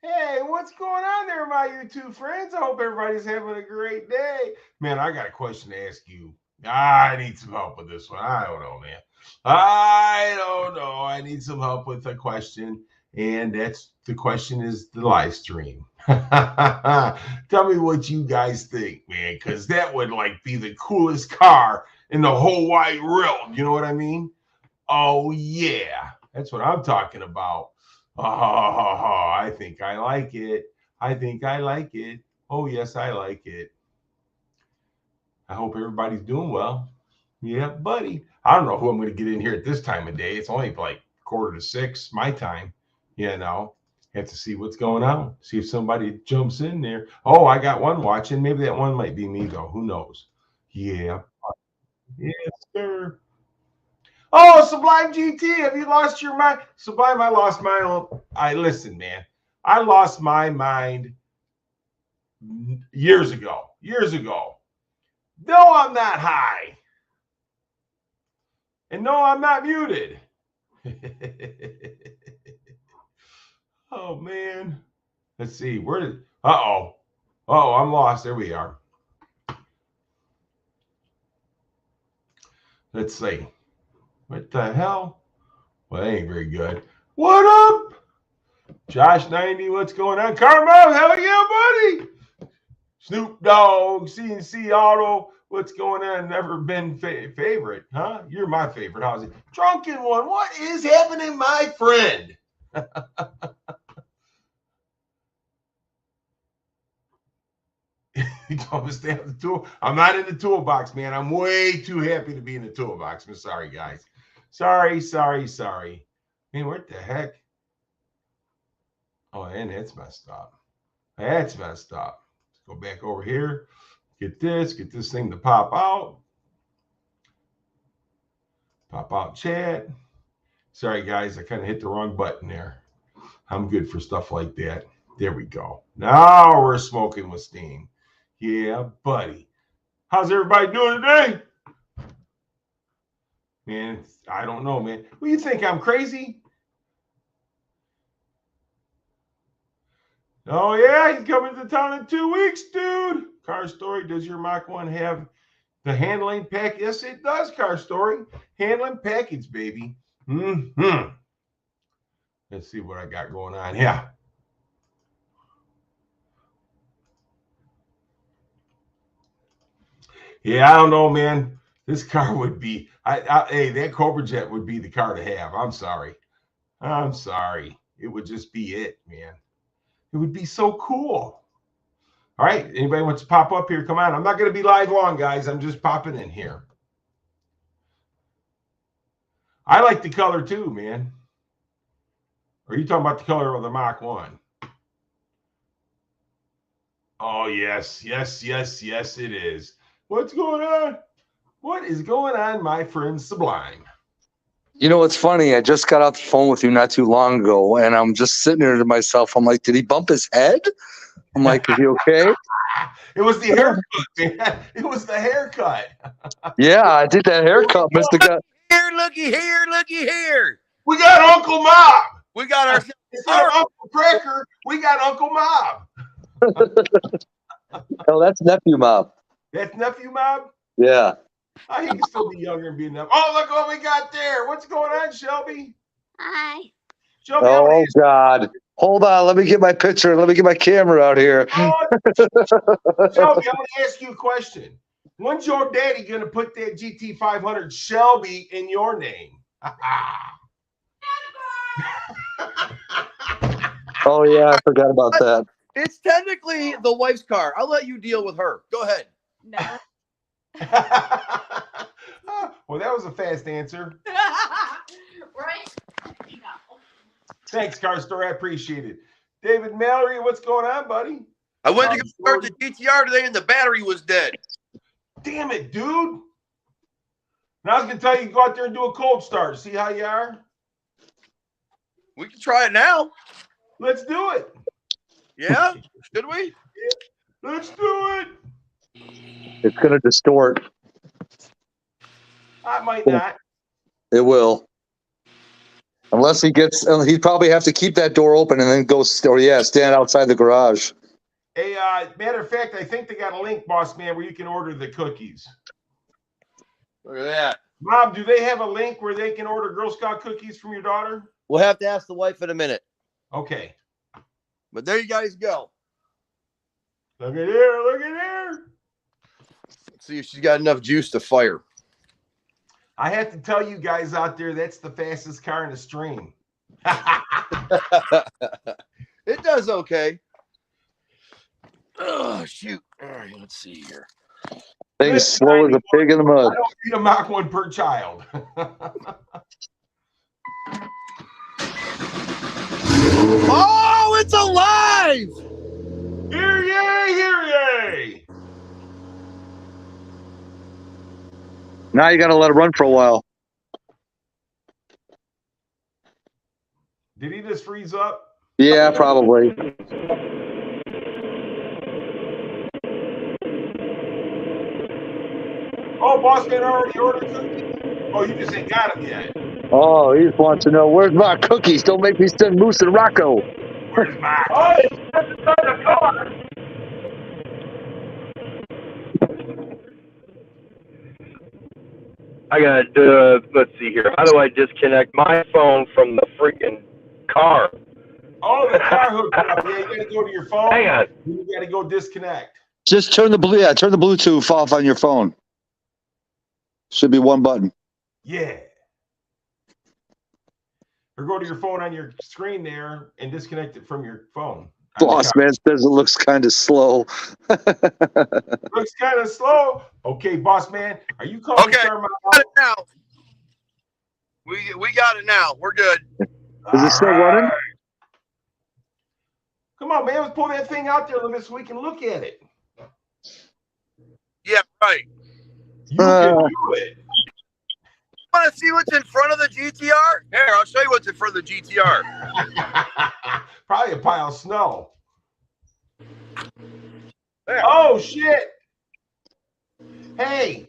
Hey, what's going on there, my YouTube friends? I hope everybody's having a great day. Man, I got a question to ask you. I need some help with this one. I don't know, man. I don't know. I need some help with a question. And that's the question is the live stream. Tell me what you guys think, man, because that would like be the coolest car in the whole wide world. You know what I mean? Oh, yeah. That's what I'm talking about. Oh, I think I like it. I think I like it. Oh, yes, I like it. I hope everybody's doing well. Yeah, buddy. I don't know who I'm going to get in here at this time of day. It's only like 5:45 my time. You know, have to see what's going on. See if somebody jumps in there. Oh, I got one watching. Maybe that one might be me, though. Who knows? Yeah. Yes, sir. Oh, Sublime GT, have you lost your mind? Sublime, I lost mine. I listen, man. I lost my mind years ago. Years ago. No, I'm not high. And no, I'm not muted. Oh man. Let's see. Where did uh-oh. Oh, I'm lost. There we are. Let's see. What the hell? Well, that ain't very good. What up? Josh 90, what's going on? Carmel, hell yeah, buddy. Snoop Dogg, CNC Auto, what's going on? Never been favorite, huh? You're my favorite. How's it? Drunken one, what is happening, my friend? You told me to stay at the tool. I'm not in the toolbox, man. I'm way too happy to be in the toolbox. I'm sorry, guys. Sorry. Man, what the heck? Oh, and that's messed up. That's messed up. Let's go back over here. Get this thing to pop out. Pop out chat. Sorry, guys, I kind of hit the wrong button there. I'm good for stuff like that. There we go. Now we're smoking with steam. Yeah, buddy. How's everybody doing today? Man, I don't know, man. What you think? I'm crazy? Oh, yeah, he's coming to town in 2 weeks, dude. Car Story, does your Mach 1 have the handling pack? Yes, it does, Car Story. Handling package, baby. Mm-hmm. Let's see what I got going on here. Yeah, I don't know, man. This car would be, hey, that Cobra Jet would be the car to have. I'm sorry. It would just be it, man. It would be so cool. All right. Anybody wants to pop up here? Come on. I'm not going to be live long, guys. I'm just popping in here. I like the color too, man. Are you talking about the color of the Mach 1? Oh, yes, it is. What's going on? What is going on, my friend Sublime? You know what's funny? I just got off the phone with you not too long ago, and I'm just sitting there to myself. I'm like, did he bump his head? I'm like, is he okay? It was the haircut, man. It was the haircut. Yeah, I did that haircut, Mr. Guy. Looky here. We got Uncle Mob. We got our Instead of Uncle Cracker, we got Uncle Mob. Oh, that's nephew Mob. That's nephew Mob? Yeah. He can still be younger and be enough. Oh, look what we got there. What's going on, Shelby? Hi. Shelby, Oh, God. Hold on. Let me get my picture. Let me get my camera out here. Shelby, I'm going to ask you a question. When's your daddy going to put that GT500 Shelby in your name? Oh, yeah. I forgot about that. It's technically the wife's car. I'll let you deal with her. Go ahead. No. Well, that was a fast answer. Right? Thanks, Car Store. I appreciate it. David Mallory, what's going on, buddy? I went to go start the GTR today and the battery was dead. Damn it, dude. Now I was going to tell you, go out there and do a cold start. See how you are? We can try it now. Let's do it. Yeah? Should we? Let's do it. It's going to distort. I might not. It will. Unless he gets, he'd probably have to keep that door open and then go, stand outside the garage. Hey, matter of fact, I think they got a link, boss man, where you can order the cookies. Look at that. Mom, do they have a link where they can order Girl Scout cookies from your daughter? We'll have to ask the wife in a minute. Okay. But there you guys go. Look at here. Look at here. Let's see if she's got enough juice to fire. I have to tell you guys out there, that's the fastest car in the stream. It does okay. Oh, shoot. All right, let's see here. Things slow as a pig in the mud. I don't need a Mach 1 per child. Oh, it's alive! Hear ye, hear ye. Now you got to let it run for a while. Did he just freeze up? Yeah, probably. Oh, boss man already ordered cookies. Oh, you just ain't got them yet. Oh, he just wants to know, where's my cookies? Don't make me send Moose and Rocco. Where's my? Oh, it's inside the car. I got, let's see here. How do I disconnect my phone from the freaking car? Oh, the car hooked up. Yeah, you got to go to your phone. Hang on. You got to go disconnect. Just turn the Bluetooth off on your phone. Should be one button. Yeah. Or go to your phone on your screen there and disconnect it from your phone. Boss man says it looks kind of slow. Looks kind of slow. Okay, boss man, are you calling? Okay, we got it now. We got it now. We're good. Is it still running? Come on, man. Let's pull that thing out there so we can look at it. Yeah, right. You can do it. Want to see what's in front of the GTR? Here, I'll show you what's in front of the GTR. Probably a pile of snow. There. Oh, shit. Hey,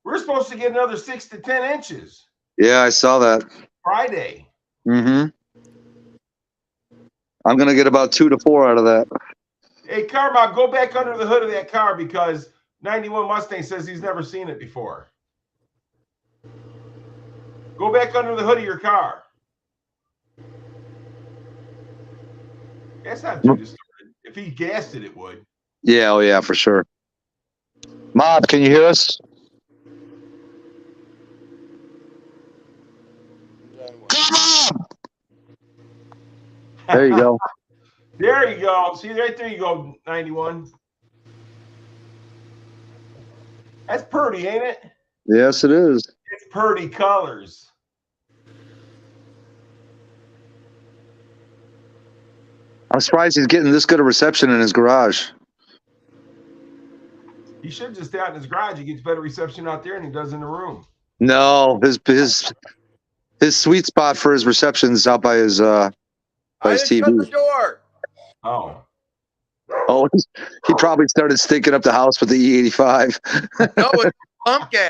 we're supposed to get another 6 to 10 inches. Yeah, I saw that. Friday. Mm-hmm. I'm going to get about 2 to 4 out of that. Hey, Carmine, go back under the hood of that car because 91 Mustang says he's never seen it before. Go back under the hood of your car. That's not too distorted. If he gassed it, it would. Yeah, oh yeah, for sure. Mob, can you hear us? Come on! There you go. There you go. See, right there you go, 91. That's pretty, ain't it? Yes, it is. It's pretty colors. I'm surprised he's getting this good a reception in his garage. He should just stay out in his garage. He gets better reception out there than he does in the room. No, his sweet spot for his reception is out by his I didn't TV. shut the door. Oh. Oh, he probably started stinking up the house with the E85. No, it's pump gas.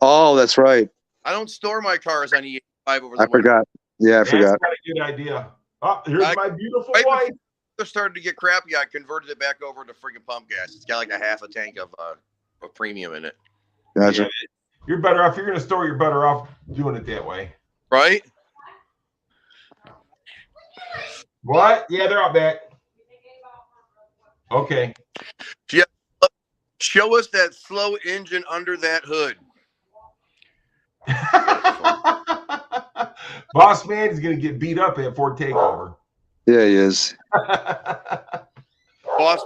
Oh, that's right. I don't store my cars on E85 over the I forgot. Yeah, I forgot. That's not a good idea. Oh, here's my beautiful right wife. It started to get crappy. I converted it back over to freaking pump gas. It's got like a half a tank of premium in it. Gotcha. Yeah, you're better off. You're going to store. You're better off doing it that way. Right? What? Yeah, they're out back. Okay. Yeah. Show us that slow engine under that hood. Boss man is going to get beat up at Ford Takeover. Yeah, he is. Boss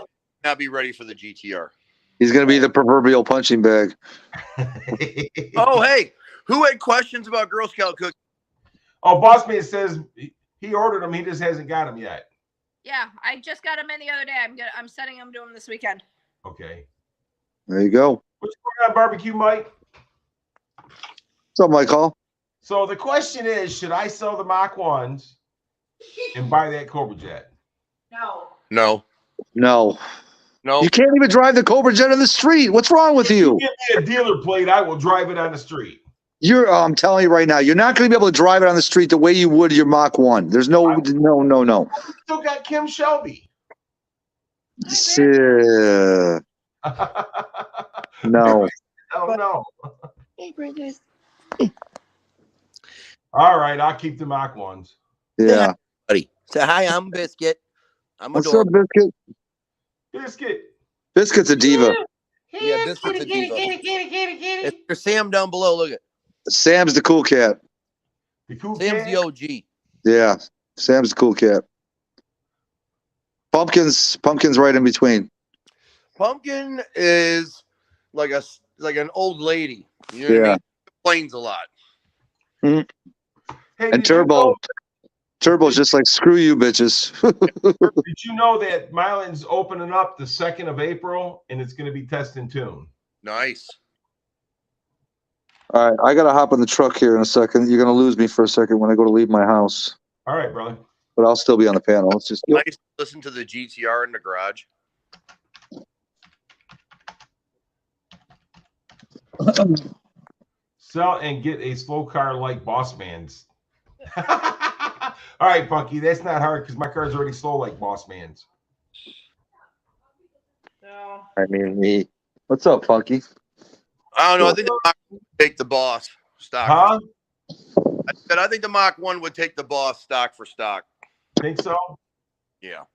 now be ready for the GTR. He's going to be the proverbial punching bag. Oh, hey, who had questions about Girl Scout cookies? Oh, boss man says he ordered them. He just hasn't got them yet. Yeah, I just got them in the other day. I'm sending them to him this weekend. Okay. There you go. What's going on, barbecue, Mike? What's up, Michael? So the question is, should I sell the Mach 1s and buy that Cobra Jet? No. No. No. No. You can't even drive the Cobra Jet on the street. What's wrong with you? Give me a dealer plate, I will drive it on the street. I'm telling you right now, you're not going to be able to drive it on the street the way you would your Mach 1. There's no. Still got Kim Shelby. No. Oh no. Hey, brothers. All right, I'll keep the Mach 1s. Yeah. Buddy. Say hi, I'm Biscuit. I'm What's adorable. up, Biscuit? Biscuit. Biscuit's a diva. Yeah, Biscuit's a diva. It's for Sam down below. Look at Sam's the cool cat. The cool Sam's cat. the OG. Yeah. Sam's the cool cat. Pumpkin's right in between. Pumpkin is like an old lady. You know what I mean? Complains a lot. Hey, And Turbo's just like, screw you, bitches. Did you know that Milan's opening up the 2nd of April and it's going to be test and tune? Nice. All right, I got to hop in the truck here in a second. You're going to lose me for a second when I go to leave my house. All right, brother. But I'll still be on the panel. Let's just Nice to listen to the GTR in the garage. Sell and get a slow car like Boss Man's. All right, Funky, that's not hard because my car's already slow like Boss Man's. No. I mean, me. What's up, Funky? I don't know. I think the Mach 1 would take the boss stock. Huh? I think the Mach 1 would take the boss stock for stock. Think so? Yeah.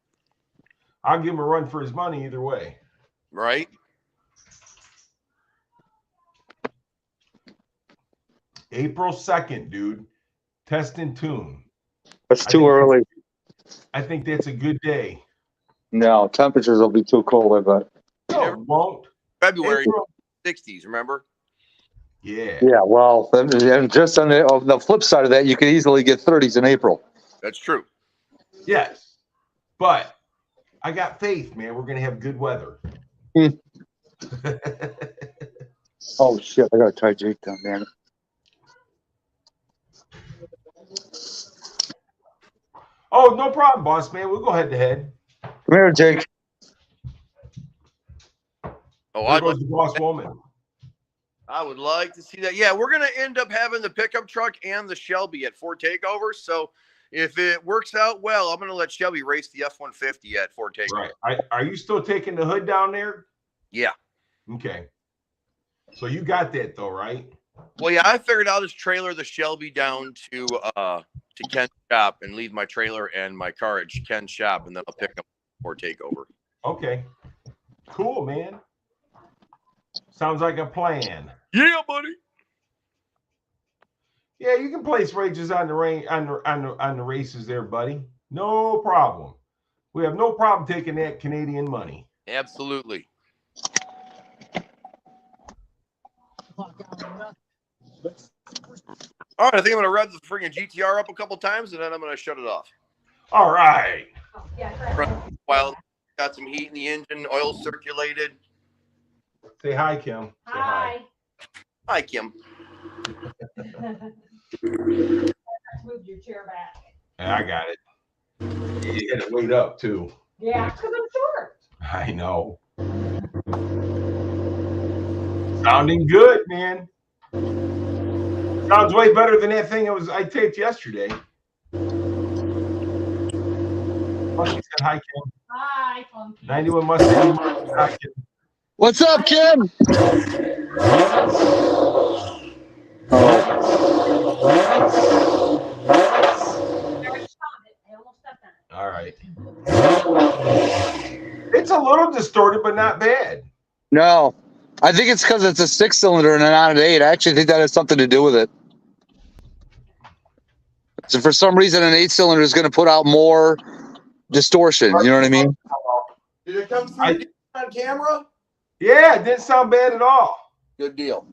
I'll give him a run for his money either way. Right? April 2nd, dude. Test and tune. That's too early. I think that's a good day. No, temperatures will be too cold, I bet. No, it won't. February April. 60s, remember? Yeah. Yeah, well, and just on the flip side of that, you could easily get 30s in April. That's true. Yes. But I got faith, man. We're going to have good weather. Oh, shit. I got to tie Jake down, man. Oh, no problem, boss man. We'll go head to head. Come here, Jake. Oh, There goes the boss woman. I would like to see that. Yeah, we're going to end up having the pickup truck and the Shelby at Ford Takeover. So if it works out well, I'm going to let Shelby race the F-150 at Ford Takeover. Right. Are you still taking the hood down there? Yeah. Okay. So you got that though, right? Well, yeah, I figured I'll just trailer the Shelby down to Ken's shop and leave my trailer and my car at Ken's shop, and then I'll pick up Ford Takeover. Okay. Cool, man. Sounds like a plan. Yeah, buddy. Yeah, you can place wages on the races there, buddy. No problem. We have no problem taking that Canadian money. Absolutely. All right, I think I'm going to rev the freaking GTR up a couple times, and then I'm going to shut it off. All right. While got some heat in the engine, oil circulated. Say hi, Kim. Say hi. Hi, Kim. Moved your chair back. And I got it. You had to wait up too. Yeah, because I'm short. I know. Sounding good, man. Sounds way better than that thing I taped yesterday. Funky said hi, Kim. Hi, Funky. 91 Mustang. Hi, Kim. What's up, Kim? All right. It's a little distorted, but not bad. No, I think it's because it's a 6-cylinder and not an 8. I actually think that has something to do with it. So for some reason, an 8-cylinder is going to put out more distortion. You know what I mean? Did it come through on camera? Yeah, it didn't sound bad at all. Good deal.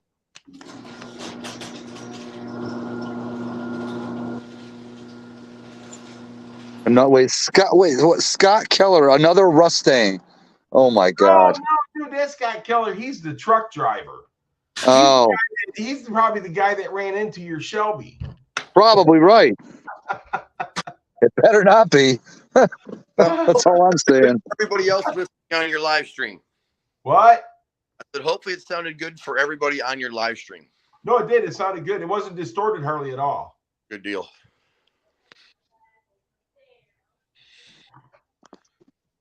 I'm not Scott Keller, another Mustang. Oh my God. Oh, no, dude, that's Scott Keller. He's the truck driver. Oh, He's probably the guy that ran into your Shelby. probably right. It better not be. That's all I'm saying. Everybody else listening on your live stream. What? I said, hopefully it sounded good for everybody on your live stream. No, it did. It sounded good. It wasn't distorted hardly at all. Good deal.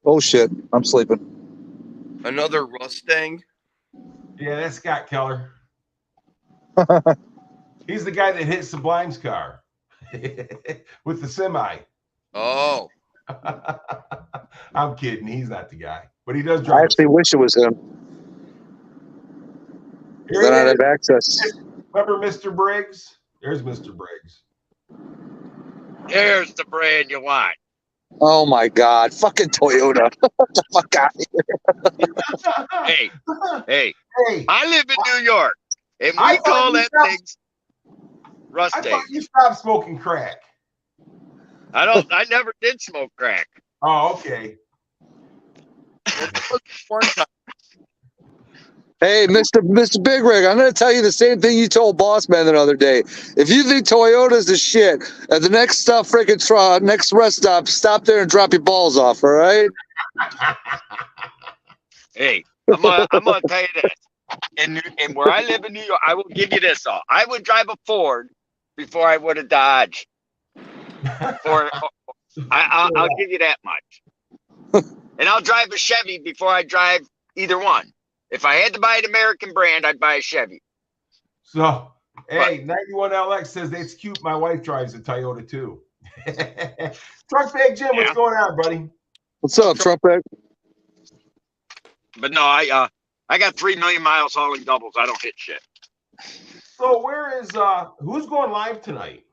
Oh shit, I'm sleeping. Another Mustang. Yeah, that's Scott Keller. He's the guy that hit Sublime's car with the semi. Oh, I'm kidding. He's not the guy, but he does I drive. actually wish it was him. Here Then he I'd is. have access. Remember Mr. Briggs? There's Mr. Briggs. Here's the brand you want. Oh my god, fucking Toyota! What the fuck out of here? Hey, Hey, I live in New York, and I we thought call you that stopped- thing I Mustang. thought you stopped smoking crack. I never did smoke crack. Oh, okay. one time. Hey, Mr. Big Rig, I'm gonna tell you the same thing you told Boss Man the other day. If you think Toyota's the shit, at the next stop, next rest stop there and drop your balls off. All right? Hey, I'm gonna tell you this. And where I live in New York, I will give you this all. I would drive a Ford before I would a Dodge. I'll give you that much. And I'll drive a Chevy before I drive either one. If I had to buy an American brand, I'd buy a Chevy. So, hey, 91LX says that's cute. My wife drives a Toyota too. Truck Bag Jim, what's going on, buddy? What's up, Trumpet? But no, I got 3 million miles hauling doubles. I don't hit shit. So where is who's going live tonight?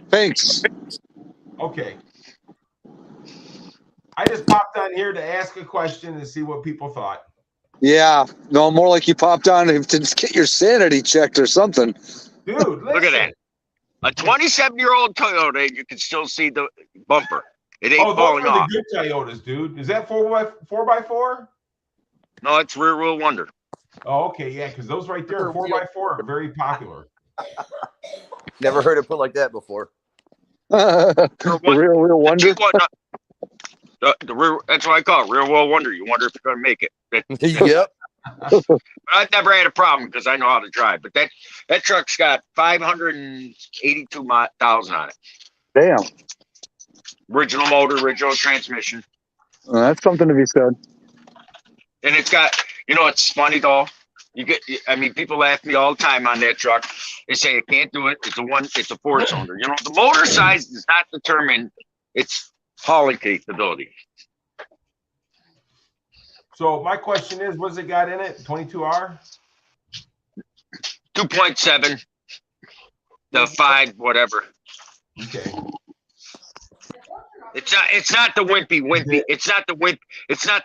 Thanks. Okay. I just popped on here to ask a question and see what people thought. Yeah, no, more like you popped on to just get your sanity checked or something. Dude, Look at that. A 27-year-old Toyota, you can still see the bumper. It ain't Oh, those falling are the off. good Toyotas, dude. Is that 4x4? No, it's rear wheel wonder. Oh, okay, yeah, because those right there, 4x4, are very popular. Never heard it put like that before. The real wonder. The rear, that's what I call it, rear wheel wonder. You wonder if you're going to make it. Yep. I've never had a problem because I know how to drive. But that truck's got 582,000 on it. Damn, Original motor, original transmission. that's something to be said. And it's got, it's funny though. People laugh at me all the time on that truck. They say it can't do it. It's a 4-cylinder. The motor size does not determine its hauling capability. So my question is, what's it got in it? 22R? 2.7, the 5, whatever. Okay. It's not the wimpy. It's not the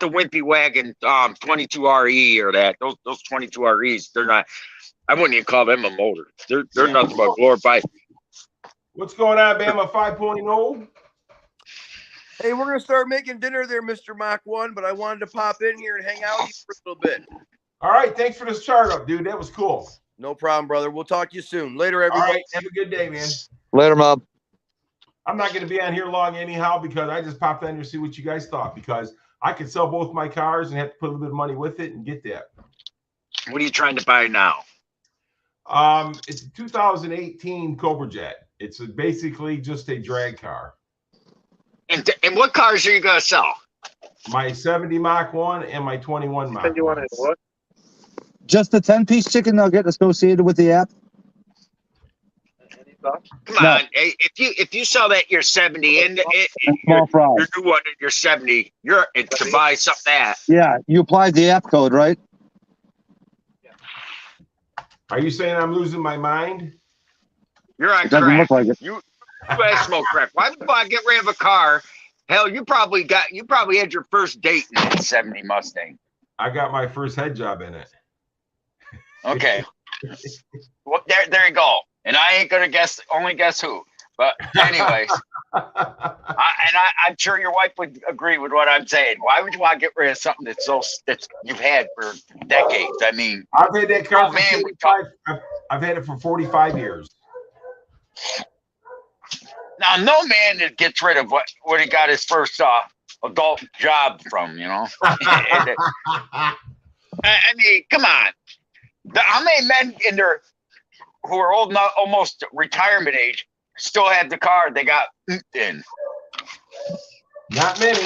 wimpy wagon 22RE or that. Those 22REs, they're not. I wouldn't even call them a motor. They're nothing but glorified. What's going on, Bama 5.0? Hey, we're gonna start making dinner there, Mr. Mach 1, but I wanted to pop in here and hang out with you for a little bit. All right, thanks for the startup, dude. That was cool. No problem, brother. We'll talk to you soon. Later, All everybody. right, have a good day, man. Later, Mob. I'm not going to be on here long anyhow because I just popped on here to see what you guys thought because I could sell both my cars and have to put a little bit of money with it and get that. What are you trying to buy now? It's a 2018 Cobra Jet. It's basically just a drag car. And what cars are you gonna sell? My 70 Mach 1 and my 21 Mach 1. Just the 10-piece chicken nugget associated with the app. Come on, if you sell that you're 70 and Small fries. your new one and you're 70, you're to buy something that. Yeah, you applied the app code, right? Are you saying I'm losing my mind? You're on It doesn't crack. look like it. You guys smoke crack. Why would I get rid of a car? Hell, you probably had your first date in that 70 Mustang. I got my first head job in it. Okay. Well, there you go. And I ain't gonna guess who. But anyways, I'm sure your wife would agree with what I'm saying. Why would you want to get rid of something that's you've had for decades? I mean, I've had that car for man, 45. I've had it for 45 years. now no man that gets rid of what he got his first adult job from, I mean, come on. How many men in their who are old enough, almost retirement age, still have the car they got in? Not many.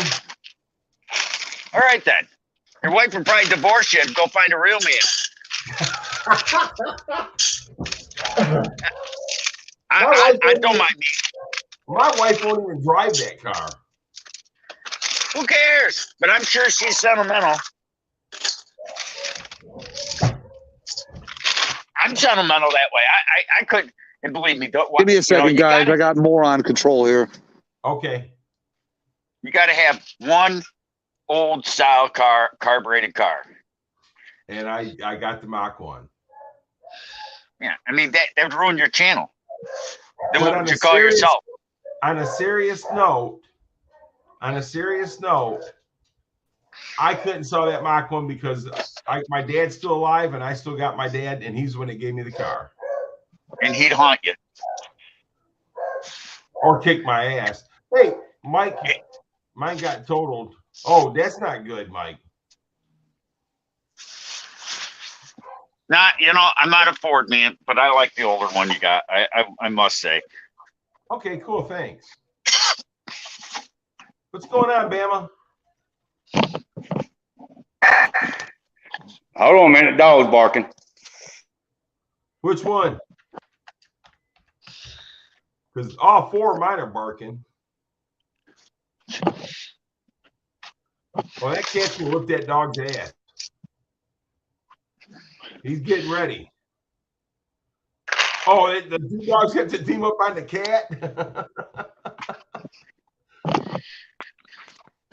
All right then. Your wife would probably divorce you and go find a real man. I don't mind me. My wife won't even drive that car. Who cares? But I'm sure she's sentimental. I'm sentimental that way. I couldn't, and believe me, don't. Give me a second, guys. I got more on control here. Okay. You got to have one old style carbureted car. And I got the Mach 1. Yeah, I mean that would ruin your channel. Then But what would you call yourself? On a serious note, I couldn't sell that Mach 1 because my dad's still alive and I still got my dad, and he's the one that gave me the car. And he'd haunt you. Or kick my ass. Hey, Mike, mine got totaled. Oh, that's not good, Mike. Nah, I'm not a Ford man, but I like the older one you got. I must say. Okay, cool. Thanks. What's going on, Bama? Hold on a minute, dog's barking. Which one? Because all four of mine are barking. Well, that cat's gonna whip that dog's ass. He's getting ready. Oh, the two dogs have to team up on the cat.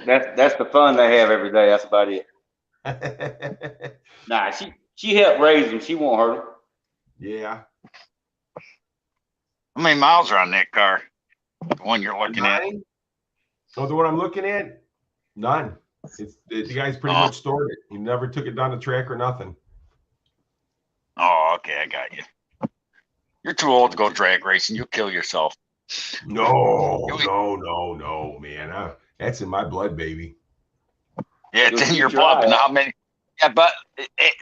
That's the fun they have every day. That's about it. Nah, she helped raise him. She won't hurt him. Yeah. How many miles are on that car? The one you're looking at? Oh, the one I'm looking at? None. The guy's pretty much stored it. He never took it down the track or nothing. Oh, okay, I got you. You're too old to go drag racing. You'll kill yourself. No, man. That's in my blood, baby. Yeah, it's in your blood. But how many? Yeah, but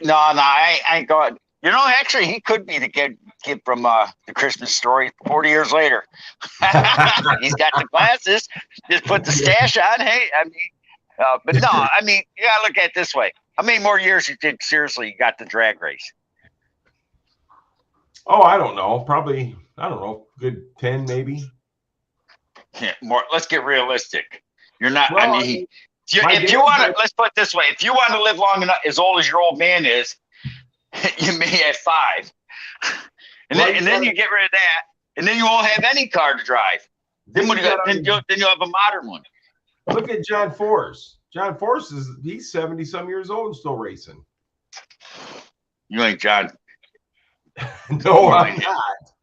no, I ain't going. Actually, he could be the kid from the Christmas Story 40 years later. He's got the glasses. Just put the stash on. Hey, but no, I mean, you gotta look at it this way. How many more years you think seriously you got the drag race? Oh, I don't know. Probably, I don't know. Good 10, maybe. Yeah, more. Let's get realistic. You're not. Well, I mean, if you want to, let's put it this way: if you want to live long enough, as old as your old man is, you may have 5, and then you get rid of that, and then you won't have any car to drive. Then you'll have a modern one. Look at John Force. John Force he's 70-some years old and still racing. You ain't John. No, I'm not.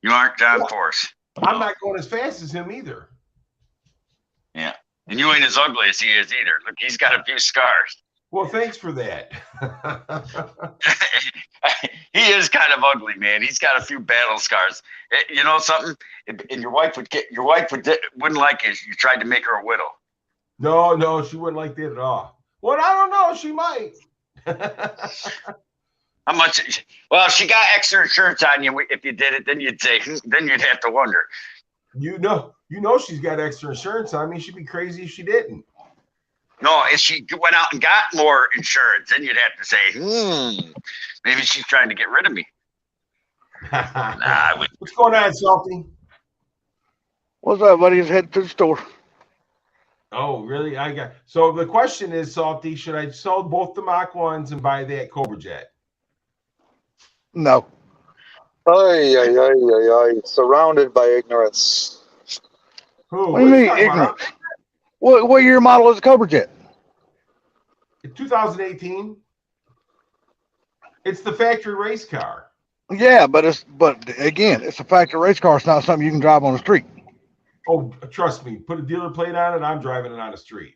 You aren't John Force. I'm not going as fast as him either. Yeah. And you ain't as ugly as he is either. Look, he's got a few scars. Well, thanks for that. He is kind of ugly, man. He's got a few battle scars. You know something? And your wife wouldn't like it if you tried to make her a widow. No, she wouldn't like that at all. Well, I don't know. She might. How much? Well, if she got extra insurance on you, if you did it, then you'd say, then you'd have to wonder. You know, she's got extra insurance on me. She'd be crazy if she didn't. No, if she went out and got more insurance, then you'd have to say, maybe she's trying to get rid of me. What's going on, Salty? What's up, buddy? Just headed to the store. Oh, really? So the question is, Salty, should I sell both the Mach 1s and buy that Cobra Jet? No. Surrounded by ignorance. Who? What do you mean ignorant? What year model is the Cobra Jet? 2018. It's the factory race car. Yeah, but again, it's a factory race car. It's not something you can drive on the street. Oh, trust me. Put a dealer plate on it. I'm driving it on the street.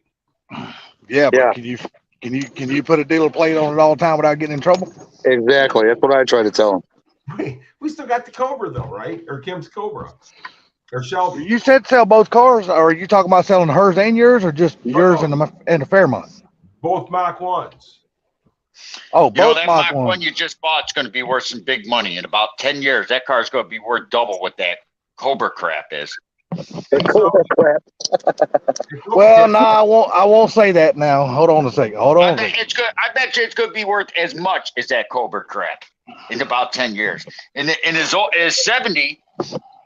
Yeah, but can you put a dealer plate on it all the time without getting in trouble? Exactly. That's what I try to tell him. We still got the Cobra though, right? Or Kim's Cobra, or Shelby. You said sell both cars, or are you talking about selling hers and yours, or just yours in the Fairmont? Both Mach 1s. Oh, You know both that Mach Mach 1 1. you just bought is going to be worth some big money. In about 10 years, that car is going to be worth double what that Cobra crap is. Well, no, I won't say that now. Hold on a second. Hold I on a bet second. it's good. I bet you it's going to be worth as much as that Cobra crap in about 10 years. In his 70,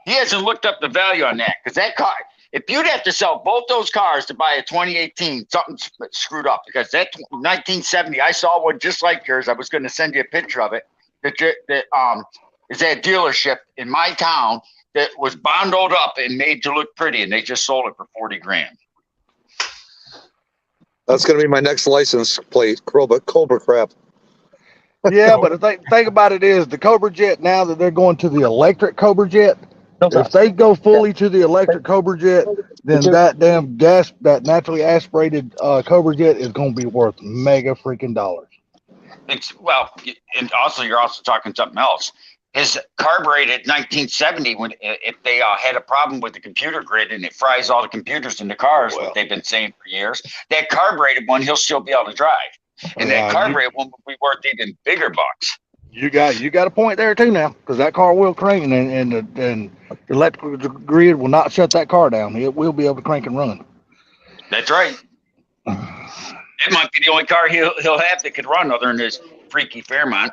he hasn't looked up the value on that because that car. If you'd have to sell both those cars to buy a 2018, something's screwed up because that 1970, I saw one just like yours. I was going to send you a picture of it. That is at a dealership in my town that was bundled up and made to look pretty, and they just sold it for 40 grand. That's going to be my next license plate. Cobra crap. Yeah, but the thing about it is the Cobra Jet, now that they're going to the electric Cobra Jet, if they go fully to the electric Cobra Jet, then that damn gas, that naturally aspirated Cobra Jet is going to be worth mega freaking dollars. Well, and also you're also talking something else. His carbureted 1970, when if they had a problem with the computer grid and it fries all the computers in the cars, what they've been saying for years, that carbureted one he'll still be able to drive, and that carbureted one will be worth even bigger bucks. You got a point there too now, because that car will crank, and the electrical grid will not shut that car down. It will be able to crank and run. That's right. It might be the only car he'll have that could run other than his freaky Fairmont.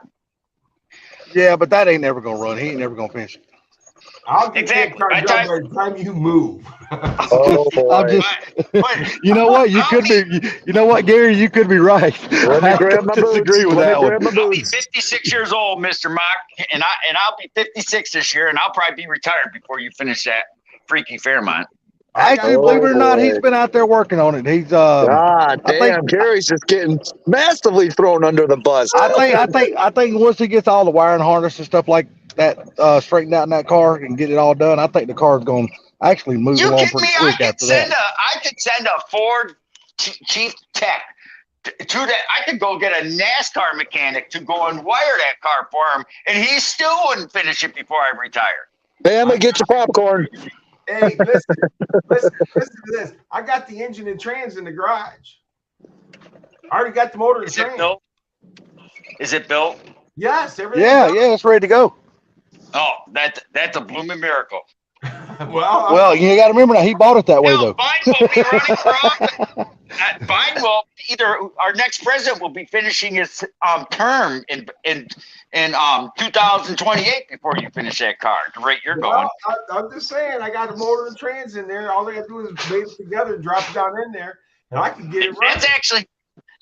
Yeah, but that ain't never gonna run. He ain't never gonna finish it. I'll get that car done by the time you move. Oh boy. I'm just, you know what? You could be. You know what, Gary? You could be right. Let me grab my boots. Disagree with that one. I'll be 56 years old, Mr. Mock, and I'll be 56 this year, and I'll probably be retired before you finish that freaky Fairmont. Actually, believe it or not, he's been out there working on it. He's God damn, Gary's just getting massively thrown under the bus. I think once he gets all the wiring harness and stuff like that straightened out in that car and get it all done, I think the car's going to actually move along pretty quick after that. I could send a Ford chief tech to that. I could go get a NASCAR mechanic to go and wire that car for him, and he still wouldn't finish it before I retire. Damn it, get your popcorn. Hey, listen to this. I got the engine and trans in the garage. I already got the motor and trans. Is it built? Yes, everything. Yeah, it's ready to go. Oh, that's a blooming miracle. Well, you got to remember now, he bought it that way, though. Biden will be running for office. Biden will either our next president will be finishing his term in 2028 before you finish that car. The rate you're going. I'm just saying, I got a motor and trans in there. All they got to do is base it together and drop it down in there, and I can get it running.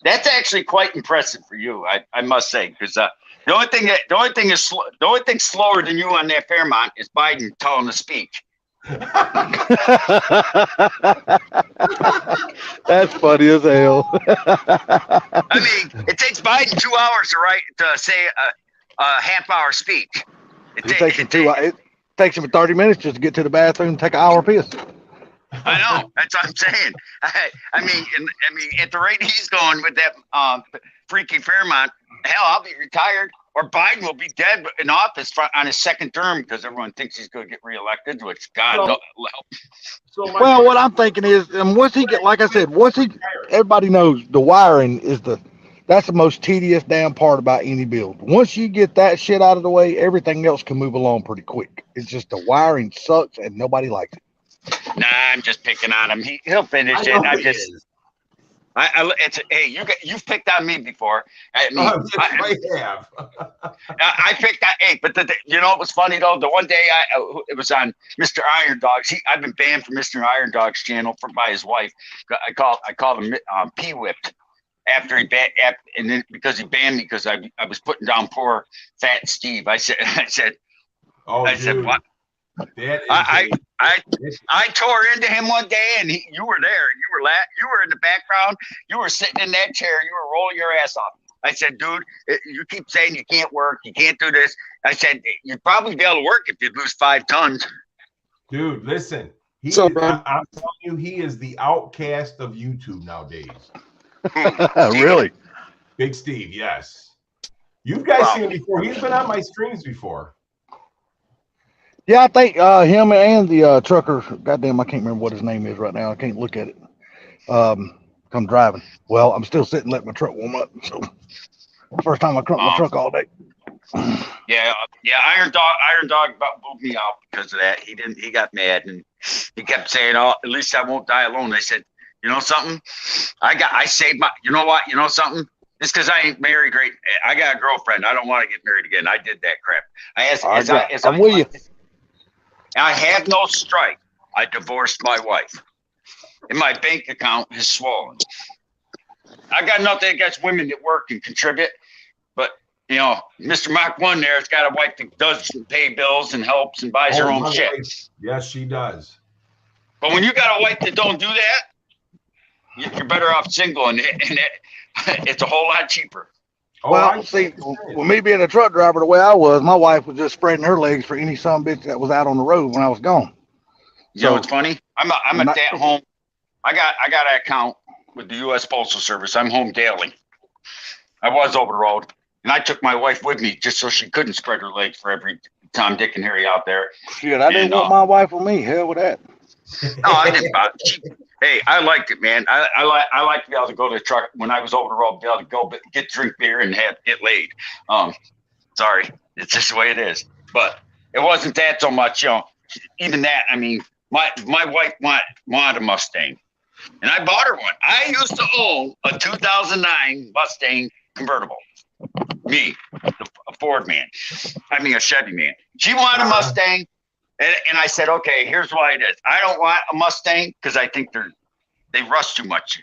That's actually quite impressive for you, I must say, because the only thing slower than you on that Fairmont is Biden telling a speech. That's funny as hell. I mean, it takes Biden 2 hours to say a half-hour speech. It takes him 30 minutes just to get to the bathroom and take an hour piss. I know. That's what I'm saying. I mean, at the rate he's going with that freaky Fairmont, hell, I'll be retired, or Biden will be dead in office on his second term because everyone thinks he's going to get reelected. Which God, well, what I'm thinking is, once he get, like I said, everybody knows the wiring is that's the most tedious damn part about any build. Once you get that shit out of the way, everything else can move along pretty quick. It's just the wiring sucks and nobody likes it. Nah, I'm just picking on him. He'll finish it. You've picked on me before. I have. I picked on. But you know what was funny though? The one day it was on Mr. Iron Dogs. I've been banned from Mr. Iron Dogs channel by his wife. I called him P-whipped after and then because he banned me because I was putting down poor fat Steve. I said, said what? I tore into him one day, and you were there. You were in the background. You were sitting in that chair. You were rolling your ass off. I said, dude, you keep saying you can't work, you can't do this. I said, you'd probably be able to work if you'd lose 5 tons. Dude, listen. I'm telling you, he is the outcast of YouTube nowadays. Really? Big Steve, yes. You guys seen him before. He's been on my streams before. Yeah, I think him and the trucker, goddamn, I can't remember what his name is right now. I can't look at it. I'm driving. Well, I'm still sitting letting my truck warm up. So. First time I crunked my truck all day. Yeah. Iron Dog about moved me out because of that. He got mad and he kept saying, "Oh, at least I won't die alone." I said, "You know something? I saved my. You know what? You know something? It's because I ain't married. Great. I got a girlfriend. I don't want to get married again. I did that crap. I'm with you. I have no strike. I divorced my wife, and my bank account has swollen. I got nothing against women that work and contribute, but you know, Mr. Mach 1 there has got a wife that does pay bills and helps and buys her own shit. Yes, she does. But when you got a wife that don't do that, you're better off single, and it's a whole lot cheaper. Well, see, with me being a truck driver the way I was, my wife was just spreading her legs for any son bitch that was out on the road when I was gone. You know what's funny? I'm at home. I got an account with the U.S. Postal Service. I'm home daily. I was over the road, and I took my wife with me just so she couldn't spread her legs for every Tom, Dick, and Harry out there. Shit, I didn't want my wife with me. Hell with that. No, I didn't. Hey, I liked it, man. I like to be able to go to the truck when I was over the road, be able to go drink beer and get laid. Sorry, it's just the way it is. But it wasn't that so much, you know. Even that, I mean, my wife wanted a Mustang, and I bought her one. I used to own a 2009 Mustang convertible. Me, a Ford man. I mean, a Chevy man. She wanted a Mustang. And I said, okay, here's why it is. I don't want a Mustang because I think they rust too much.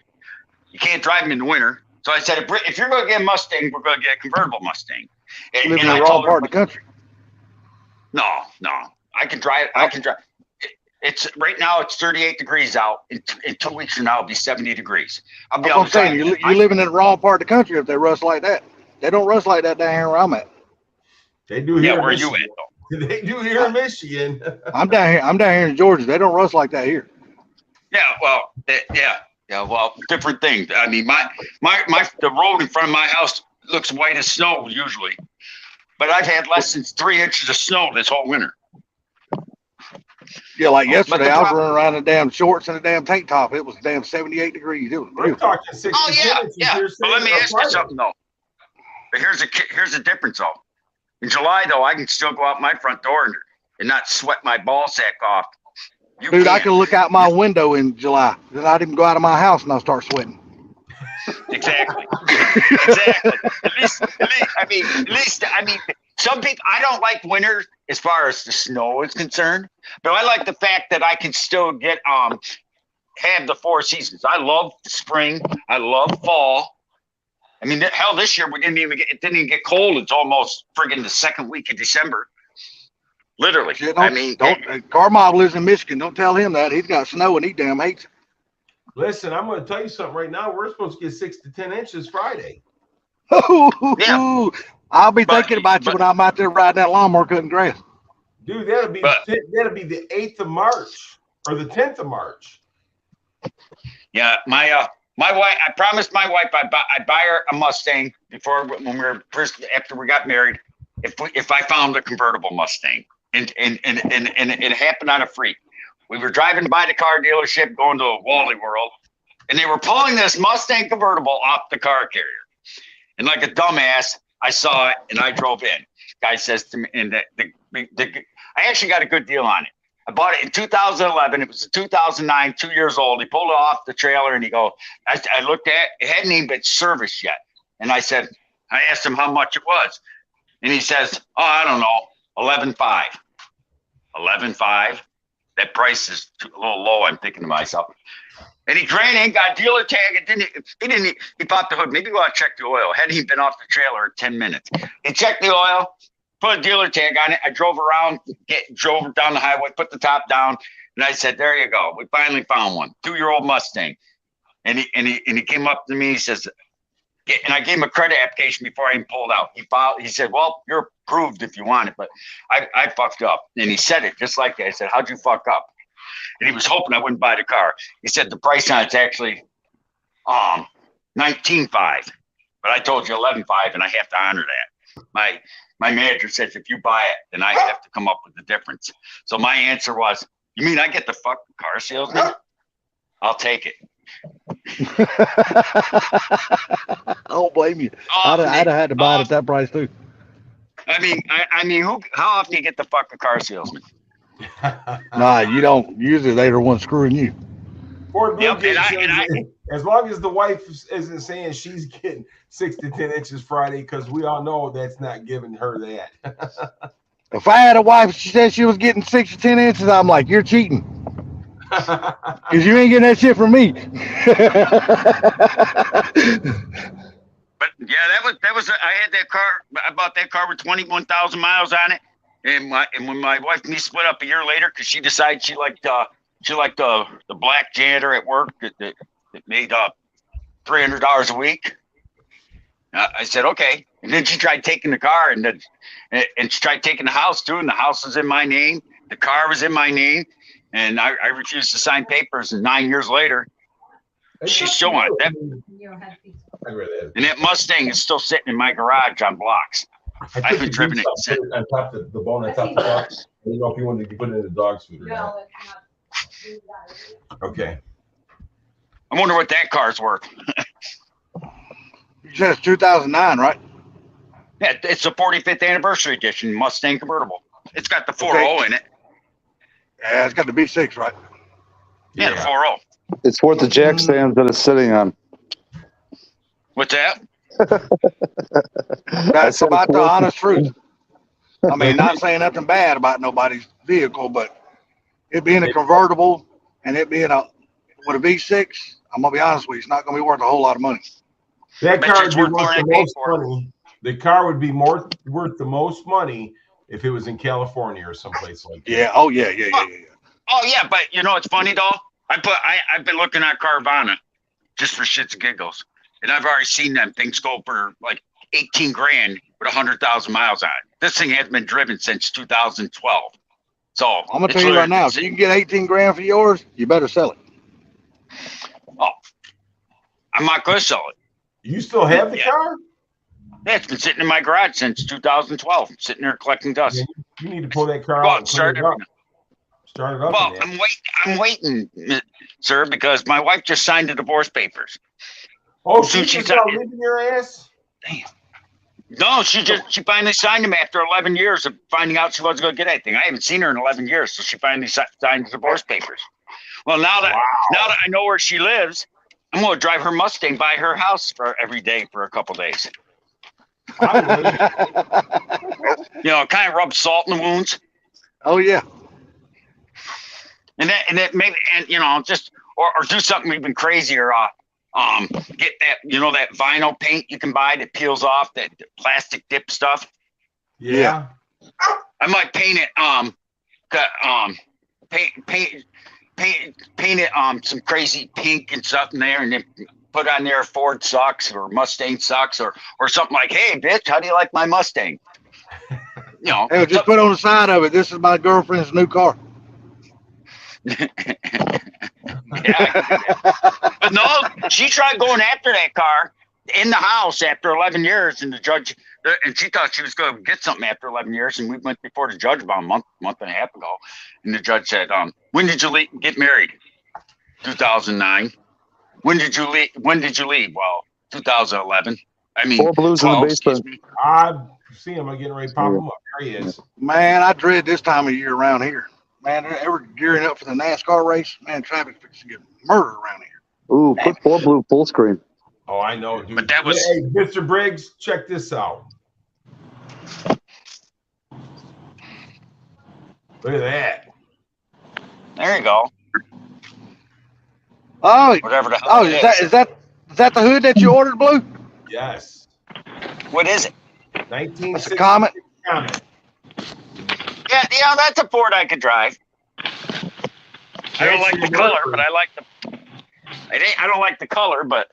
You can't drive them in the winter. So I said, if you're going to get a Mustang, we're going to get a convertible Mustang. Live in the wrong part of the country. No. I can drive. It's right now. It's 38 degrees out. In 2 weeks from now, it'll be 70 degrees. I'm saying you're living in the wrong part of the country if they rust like that. They don't rust like that down here where I'm at. They do here. Yeah, where you at though? They do here in Michigan. I'm down here in Georgia. They don't rust like that here. Yeah, well, well, different things. I mean, the road in front of my house looks white as snow usually, but I've had less than 3 inches of snow this whole winter. Yeah, like yesterday, I was running around in damn shorts and a damn tank top. It was damn 78 degrees. It was beautiful. We're talking 60 yeah. But let me ask you something though. But here's the difference though. In July, though, I can still go out my front door and not sweat my ball sack off. Dude, I can look out my window in July. Then I'd even go out of my house and I'll start sweating. Exactly. At least, some people, I don't like winter as far as the snow is concerned, but I like the fact that I can still get, have the 4 seasons. I love spring. I love fall. I mean, hell, this year it didn't even get cold. It's almost friggin' the second week of December. Literally. Shit, Carmichael lives in Michigan. Don't tell him that. He's got snow and he damn hates it. Listen, I'm going to tell you something right now. We're supposed to get 6 to 10 inches Friday. Yeah. I'll be thinking about you when I'm out there riding that lawnmower cutting grass. Dude, that'll be the 8th of March or the 10th of March. Yeah, my wife, I promised my wife I'd buy her a Mustang after we got married, if I found a convertible Mustang, and it happened on a freak. We were driving by the car dealership going to a Wally World, and they were pulling this Mustang convertible off the car carrier, and like a dumbass, I saw it and I drove in. Guy says to me, and I actually got a good deal on it. I bought it in 2011. It was a 2009, 2 years old. He pulled it off the trailer and I looked at it. It hadn't even been serviced yet. And I asked him how much it was. And he says, oh, I don't know, 11.5. 11.5? That price is a little low, I'm thinking to myself. And he ran in, got a dealer tag, and he popped the hood. Maybe we'll check the oil. Hadn't even been off the trailer in 10 minutes. He checked the oil. Put a dealer tag on it. I drove around, drove down the highway, put the top down, and I said, "There you go. We finally found one. 2-year-old Mustang." And he came up to me. He says, and I gave him a credit application before I even pulled out. He said, "Well, you're approved if you want it, but I fucked up." And he said it just like that. I said, "How'd you fuck up?" And he was hoping I wouldn't buy the car. He said the price on it's actually 19.5, but I told you 11.5, and I have to honor that. My manager says if you buy it, then I have to come up with the difference. So my answer was, you mean I get the fuck car salesman? I'll take it. I don't blame you. I'd have had to buy it at that price too. I mean, how often do you get the fucking car salesman? Nah, you don't. Usually they're the ones screwing you. Ford Blue Yep, Gate and says, as long as the wife isn't saying she's getting 6 to 10 inches Friday, because we all know that's not giving her that. If I had a wife, she said she was getting 6 to 10 inches, I'm like, you're cheating. Because you ain't getting that shit from me. But yeah, that was. I had that car. I bought that car with 21,000 miles on it, and when my wife and me split up a year later, because she decided she liked the black janitor at work that made $300 a week. I said okay, and then she tried taking the car, and she tried taking the house too, and the house was in my name, the car was in my name, and I refused to sign papers. And 9 years later, she's still on it. And that Mustang is still sitting in my garage on blocks. I haven't driven it since. On top of the bone on top of the car. I don't know if you wanted to put it in the dog's food or not. Okay. I wonder what that car's worth. You said it's 2009, right? Yeah, it's the 45th anniversary edition Mustang convertible. It's got the 4.0 in it. Yeah, it's got the B6, right? Yeah, the 4.0. It's worth the jack stands that it's sitting on. What's that? That's about the honest truth. I mean, not saying nothing bad about nobody's vehicle, but it being a convertible and it being with a V6, I'm gonna be honest with you, it's not gonna be worth a whole lot of money. That car would be worth the most money. The car would be worth the most money if it was in California or someplace like that. Yeah. Oh yeah. Oh yeah, but you know it's funny though. I've been looking at Carvana just for shits and giggles, and I've already seen them things go for like 18 grand with 100,000 miles on it. This thing hasn't been driven since 2012. So I'm gonna tell you right now, if you can get 18 grand for yours, you better sell it. Oh, I'm not gonna sell it. You still have the car? Yeah, it's been sitting in my garage since 2012. I'm sitting there collecting dust. Yeah, you need to pull that car Go out out and start it up. Start it up. Well, I'm waiting, sir, because my wife just signed the divorce papers. Oh, she's not leaving your ass? Damn. No, she finally signed them after 11 years of finding out she wasn't going to get anything. I haven't seen her in 11 years, so she finally signed the divorce papers. Well, now that I know where she lives, I'm going to drive her Mustang by her house for every day for a couple days. You know, kind of rub salt in the wounds. Oh yeah. And that maybe, and you know, just or do something even crazier. Get that, you know, that vinyl paint you can buy that peels off, that plastic dip stuff. Yeah. I might paint it paint it some crazy pink and stuff in there, and then put on there Ford sucks or Mustang sucks or something like, hey bitch, how do you like my Mustang? You know, hey, just put on the side of it, this is my girlfriend's new car. Yeah, but no, she tried going after that car in the house after 11 years, and the judge, and she thought she was going to get something after 11 years, and we went before the judge about a month and a half ago, and the judge said, when did you get married? 2009. When did you leave? Well, 2011. I mean, 4 Blues 12, in the basement. I see him. I'm getting ready to pop him up. There he is. Man, I dread this time of year around here. Man, they were gearing up for the NASCAR race. Man, traffic's fixing to get murdered around here. Ooh, put 4 Blue full screen. Oh, I know, dude. But that was. Hey, Mr. Briggs, check this out. Look at that. There you go. Oh, Whatever the hell. is that the hood that you ordered, Blue? Yes. What is it? 1960 Comet. Comet. Yeah, that's a Ford I could drive. I don't like the color, but I like the. I don't like the color, but.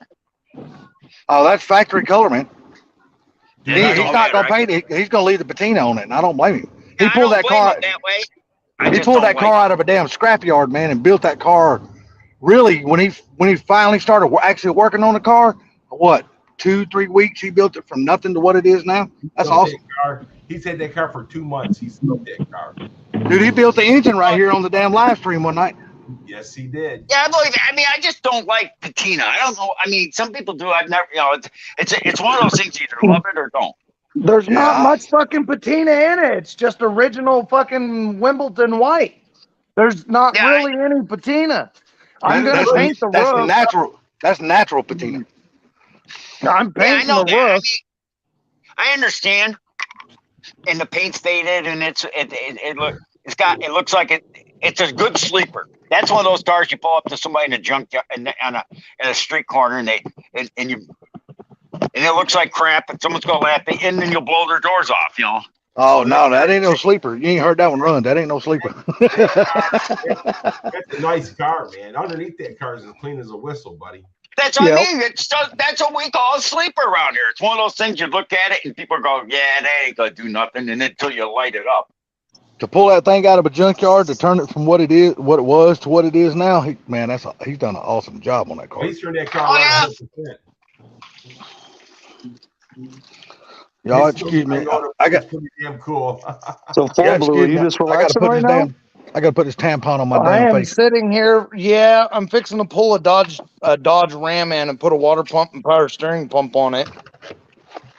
Oh, that's factory color, man. Yeah, He's not gonna paint it. He's gonna leave the patina on it, and I don't blame him. He I pulled don't that blame car. it that way. He pulled that car out of a damn scrapyard, man, and built that car. Really, when he finally started actually working on the car, what, 2-3 weeks he built it from nothing to what it is now. That's awesome. He's had that car for 2 months. He's built that car. Dude, he built the engine right here on the damn live stream one night. Yes, he did. Yeah, I believe it. I mean, I just don't like patina. I don't know. I mean, some people do. I've never, it's one of those things. You either love it or don't. There's not Yeah. much fucking patina in it. It's just original fucking Wimbledon white. There's not Yeah, really any patina. I'm gonna That's paint the roof. natural. That's natural patina. I'm Yeah, I painting know the that. I roof. mean, I understand. And the paint's faded, and it looks like it's a good sleeper. That's one of those cars you pull up to somebody in a junkyard in a street corner, and it looks like crap, and someone's gonna laugh at you, and then you'll blow their doors off. Oh no, that ain't no sleeper. You ain't heard that one run. That ain't no sleeper. That's a nice car, man. Underneath that car is as clean as a whistle, buddy. That's what I mean. That's what we call a sleeper around here. It's one of those things you look at it and people go, "Yeah, that ain't gonna do nothing," and until you light it up. To pull that thing out of a junkyard to turn it from what it was to what it is now, he's done an awesome job on that car. He's turned that car around 100%. Y'all excuse me. I got pretty damn cool. So full blue, are you just relaxing right now? I gotta put this tampon on my I damn am face. sitting here. Yeah, I'm fixing to pull a Dodge Ram in and put a water pump and power steering pump on it.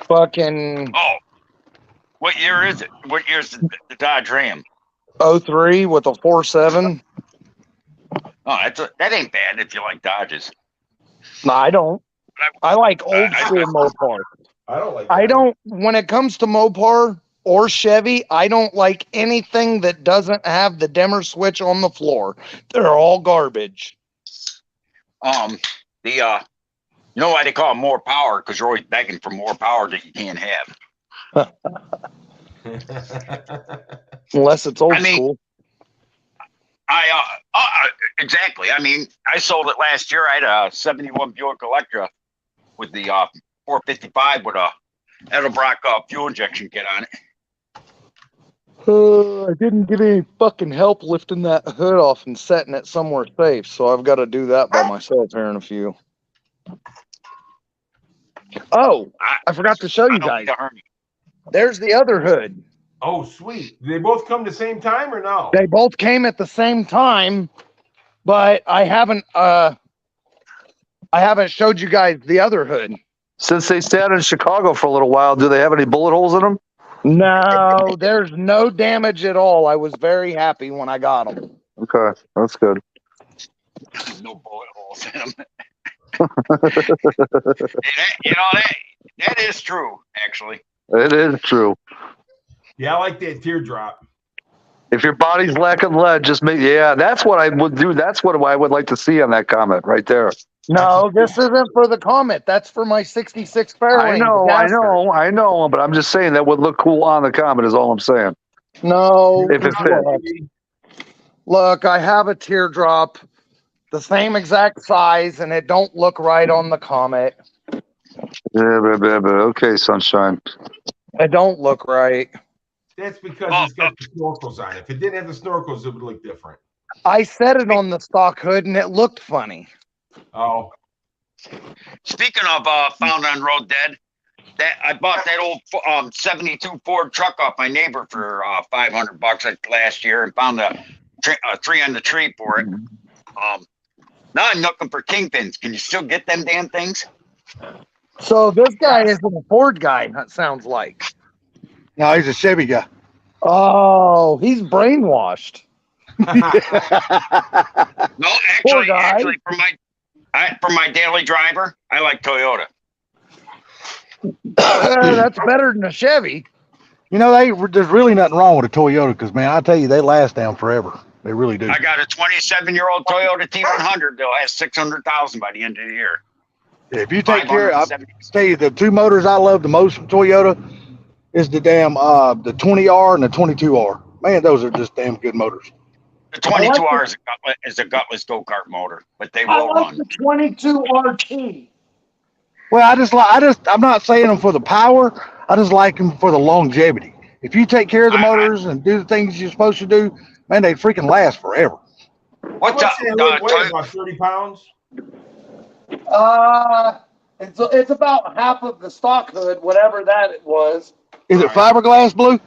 Fucking. Oh, what year is it? What year's the Dodge Ram? 03 with a 4.7. Oh, that ain't bad if you like Dodges. No, I don't. I like old school Mopar. I don't like. I don't. When it comes to Mopar or Chevy, I don't like anything that doesn't have the dimmer switch on the floor. They're all garbage. You know why they call it more power? Because you're always begging for more power that you can't have. Unless it's old school. Exactly. I mean, I sold it last year. I had a 71 Buick Electra with the 455 with a Edelbrock fuel injection kit on it. I didn't get any fucking help lifting that hood off and setting it somewhere safe, so I've got to do that by myself here in a few. Oh, I forgot to show you guys. There's the other hood. Oh, sweet. Did they both come the same time or no? They both came at the same time, but I haven't showed you guys the other hood. Since they stayed in Chicago for a little while, do they have any bullet holes in them? No, there's no damage at all. I was very happy when I got them. Okay, that's good. No bullet holes in them. That is true, actually. It is true. Yeah, I like that teardrop. If your body's lacking lead, just that's what I would do. That's what I would like to see on that Comet right there. No, this isn't for the Comet. That's for my 66 Fairlane. I know, but I'm just saying that would look cool on the Comet is all I'm saying. No. If it fits. Look, I have a teardrop, the same exact size, and it don't look right on the Comet. Okay, sunshine. It don't look right. That's because it's got the snorkels on it. If it didn't have the snorkels, it would look different. I set it on the stock hood, and it looked funny. Oh. Speaking of found on road dead, I bought that old 72 Ford truck off my neighbor for $500 last year and found a tree on the tree for it. Now I'm looking for kingpins. Can you still get them damn things? So this guy isn't a Ford guy, that sounds like. No, he's a Chevy guy. Oh, he's brainwashed. No, actually, for my daily driver, I like Toyota. That's better than a Chevy. You know, there's really nothing wrong with a Toyota because, man, I tell you, they last down forever. They really do. I got a 27-year-old Toyota T100. They'll have 600,000 by the end of the year. If you take care, I'll tell you, the two motors I love the most from Toyota is the damn the 20R and the 22R. Man, those are just damn good motors. The 22R is a gutless go-kart motor, but they will run. The 22 RT. Well, I'm not saying them for the power. I just like them for the longevity. If you take care of the motors and do the things you're supposed to do, man, they freaking last forever. What's up? Weigh about 30 pounds. It's about half of the stock hood, whatever that it was. Is it fiberglass blue?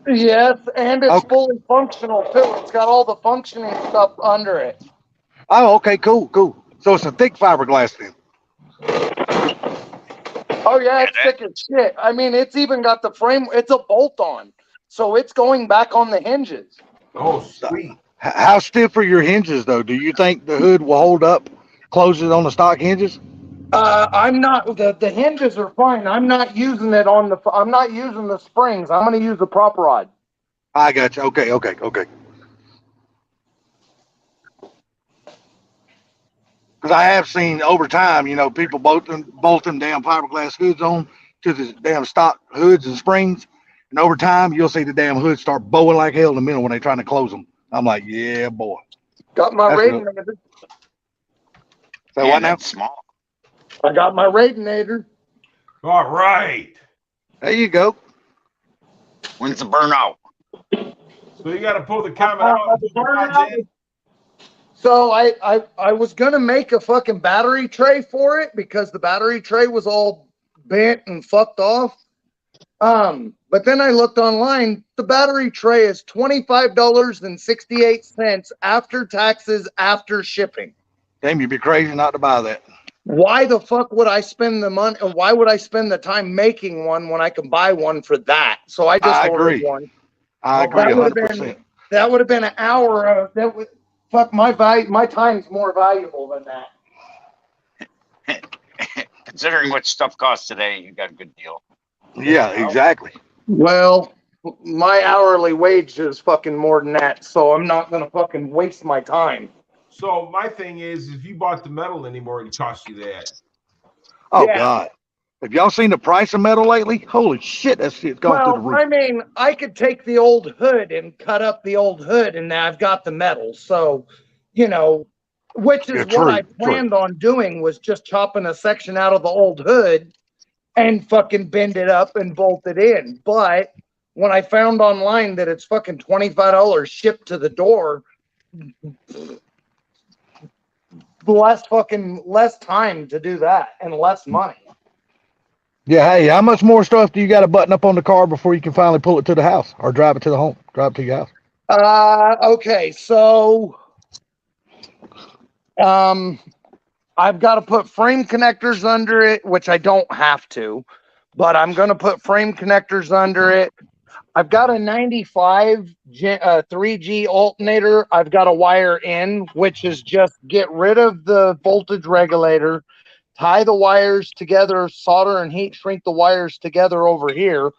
Yes, and it's fully functional too. It's got all the functioning stuff under it. Oh, okay, cool, cool. So it's a thick fiberglass then. Oh yeah, it's thick as shit. I mean, it's even got the frame. It's a bolt-on, so it's going back on the hinges. Oh, sweet. How stiff are your hinges though? Do you think the hood will hold up, closes on the stock hinges? I'm not. The hinges are fine. I'm not using it on the. I'm not using the springs. I'm going to use the prop rod. I got you. Okay, okay, okay. Because I have seen over time, people bolt them damn fiberglass hoods on to the damn stock hoods and springs, and over time you'll see the damn hoods start bowing like hell in the middle when they're trying to close them. I'm like, yeah, boy. Got my That's real. radiator. So Man, what now? that's small. I got my radiator. All right. There you go. When's the burnout? So you got to pull the Comet out and put the rods in. So I was gonna make a fucking battery tray for it because the battery tray was all bent and fucked off. But then I looked online. The battery tray is $25.68 after taxes, after shipping. Damn, you'd be crazy not to buy that. Why the fuck would I spend the money? Why would I spend the time making one when I can buy one for that? So I just ordered one. I agree That would have 100%. been an hour of that would fuck my value. My time's more valuable than that. Considering what stuff costs today, you got a good deal. Yeah, exactly. Well, my hourly wage is fucking more than that, so I'm not gonna fucking waste my time. So my thing is, if you bought the metal anymore, it cost you that. Oh Yeah. God. Have y'all seen the price of metal lately? Holy shit, that shit's gone through the roof. I mean, I could take the old hood and cut up the old hood, and now I've got the metal. So, which is Yeah, what I true. planned on doing, was just chopping a section out of the old hood and fucking bend it up and bolt it in. But when I found online that it's fucking $25 shipped to the door, less time to do that and less money. Yeah, hey, how much more stuff do you got to button up on the car before you can finally pull it to the house or drive it to the home? Drive it to your house. Okay, so I've got to put frame connectors under it, which I don't have to, but I'm going to put frame connectors under it. I've got a 95 3G alternator. I've got to wire in, which is just get rid of the voltage regulator, tie the wires together, solder and heat shrink the wires together over here,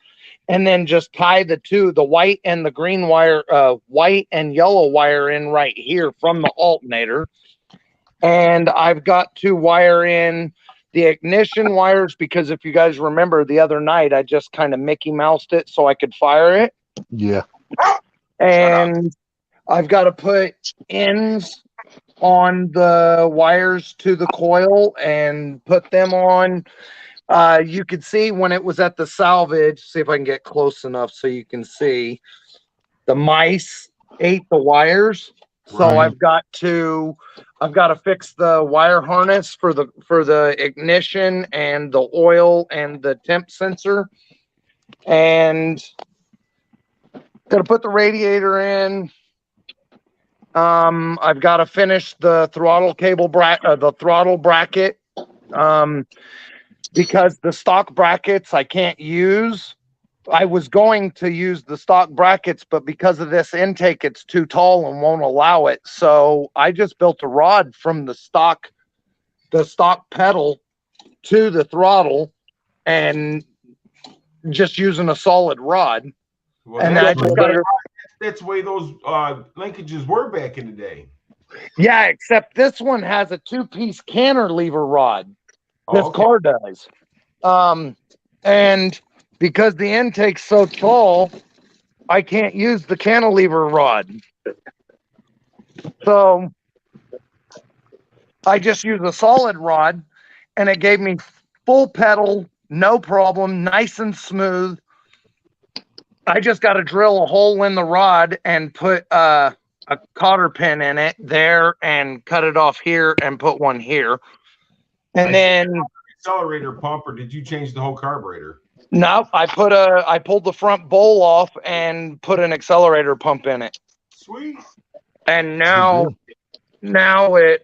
and then just tie the white and the green wire, white and yellow wire in right here from the alternator. And I've got to wire in the ignition wires, because if you guys remember the other night, I just kind of Mickey Moused it so I could fire it. Yeah. And I've got to put ends on the wires to the coil and put them on. You could see when it was at the salvage, see if I can get close enough so you can see, the mice ate the wires. So Right. I've got to fix the wire harness for the ignition and the oil and the temp sensor, and got to put the radiator in. I've got to finish the throttle cable the throttle bracket, because the stock brackets I can't use. I was going to use the stock brackets, but because of this intake, it's too tall and won't allow it. So I just built a rod from the stock pedal to the throttle, and just using a solid rod. Well, And then I just got that's the way those linkages were back in the day. Yeah, except this one has a 2-piece cantilever rod. This car does. And because the intake's so tall, I can't use the cantilever rod. So I just use a solid rod, and it gave me full pedal, no problem, nice and smooth. I just got to drill a hole in the rod and put a cotter pin in it there and cut it off here and put one here. And then accelerator pump, or did you change the whole carburetor? No, I pulled the front bowl off and put an accelerator pump in it. Sweet. And now now it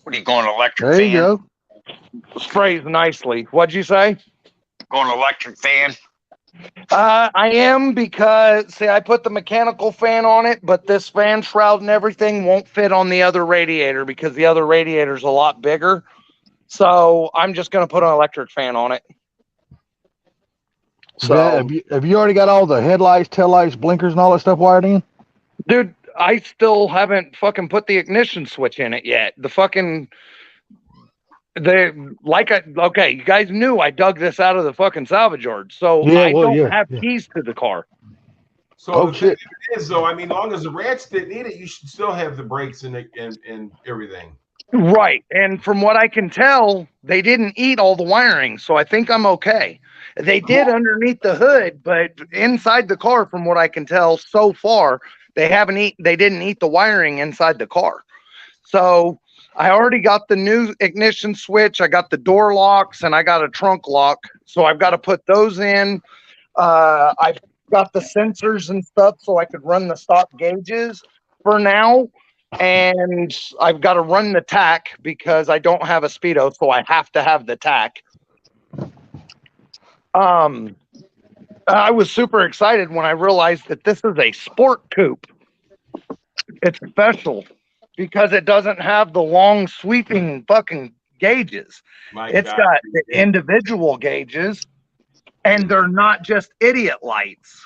What are you going electric There you fan? go. sprays nicely. What'd you say? Going electric fan? I am, because see, I put the mechanical fan on it, but this fan shroud and everything won't fit on the other radiator because the other radiator's a lot bigger. So I'm just gonna put an electric fan on it. So, Have you already got all the headlights, taillights, blinkers, and all that stuff wired in? dude, I still haven't fucking put the ignition switch in it yet. Okay, you guys knew I dug this out of the fucking salvage yard, so Yeah, I well, don't yeah, have yeah. keys to the car. So Oh, the shit. thing is, though, I mean, long as the rats didn't eat it, you should still have the brakes and everything. Right, and from what I can tell, they didn't eat all the wiring, so I think I'm okay. They did underneath the hood, but inside the car, from what I can tell so far, they didn't eat the wiring inside the car. So I already got the new ignition switch, I got the door locks, and I got a trunk lock. So I've got to put those in. I've got the sensors and stuff so I could run the stock gauges for now. And I've got to run the tack because I don't have a speedo, so I have to have the tack. I was super excited when I realized that this is a sport coupe. It's special because it doesn't have the long sweeping fucking gauges. It's got the individual gauges, and they're not just idiot lights.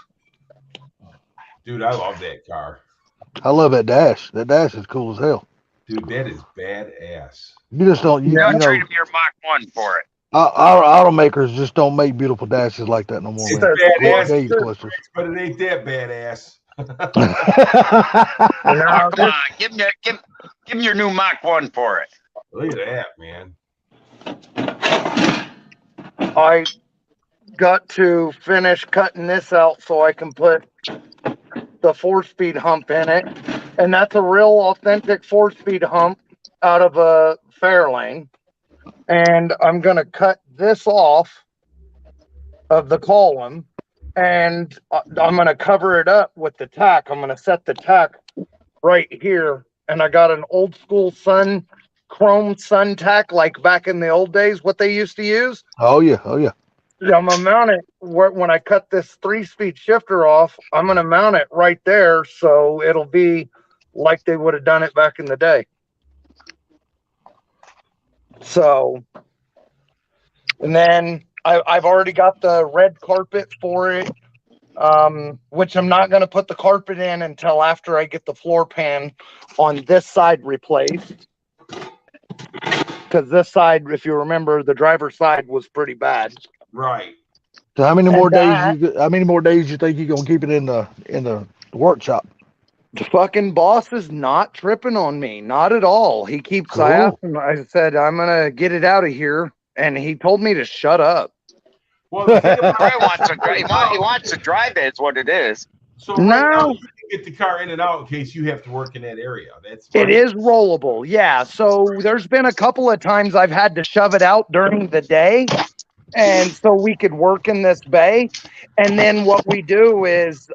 Dude, I love that car. I love that dash. That dash is cool as hell. Dude, that is badass. You just don't, you know, Trade him your Mach 1 for it. our automakers just don't make beautiful dashes like that no more. It's Man. badass, Gauge clusters. but it ain't that badass. Oh, come on, give him your new Mach 1 for it. Look at that, man. I got to finish cutting this out so I can put the 4-speed hump in it, and that's a real authentic 4-speed hump out of a Fairlane. And I'm gonna cut this off of the column, and I'm gonna cover it up with the tack. I'm gonna set the tack right here, and I got an old school chrome sun tack, like back in the old days, what they used to use. Oh yeah. I'm gonna mount it when I cut this 3-speed shifter off. I'm gonna mount it right there, so it'll be like they would have done it back in the day. So, and then I've already got the red carpet for it, which I'm not gonna put the carpet in until after I get the floor pan on this side replaced. Because this side, if you remember, the driver's side was pretty bad. Right. So how many more days you think you're gonna keep it in the workshop? The fucking boss is not tripping on me, not at all. He keeps Cool. I said I'm gonna get it out of here, and he told me to shut up. Well, the thing about He wants to drive it, is what it is. so right now you can get the car in and out in case you have to work in that area. That's It is rollable, yeah. So there's been a couple of times I've had to shove it out during the day, and so we could work in this bay. And then what we do is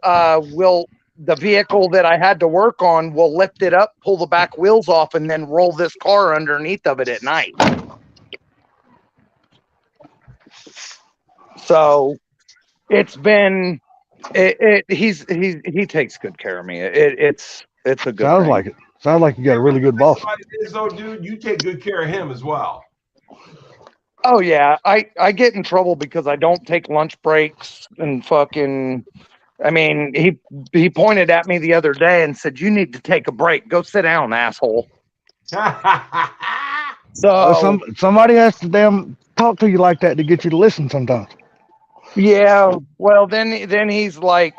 the vehicle that I had to work on, will lift it up, pull the back wheels off, and then roll this car underneath of it at night. So it's been he takes good care of me. It's a good Sounds thing. like it. Sounds like you got a really good boss. So, dude, you take good care of him as well. Oh yeah, I get in trouble because I don't take lunch breaks and fucking. I mean, he pointed at me the other day and said, "You need to take a break. Go sit down, asshole." So somebody has to damn talk to you like that to get you to listen sometimes. yeah, well then he's like,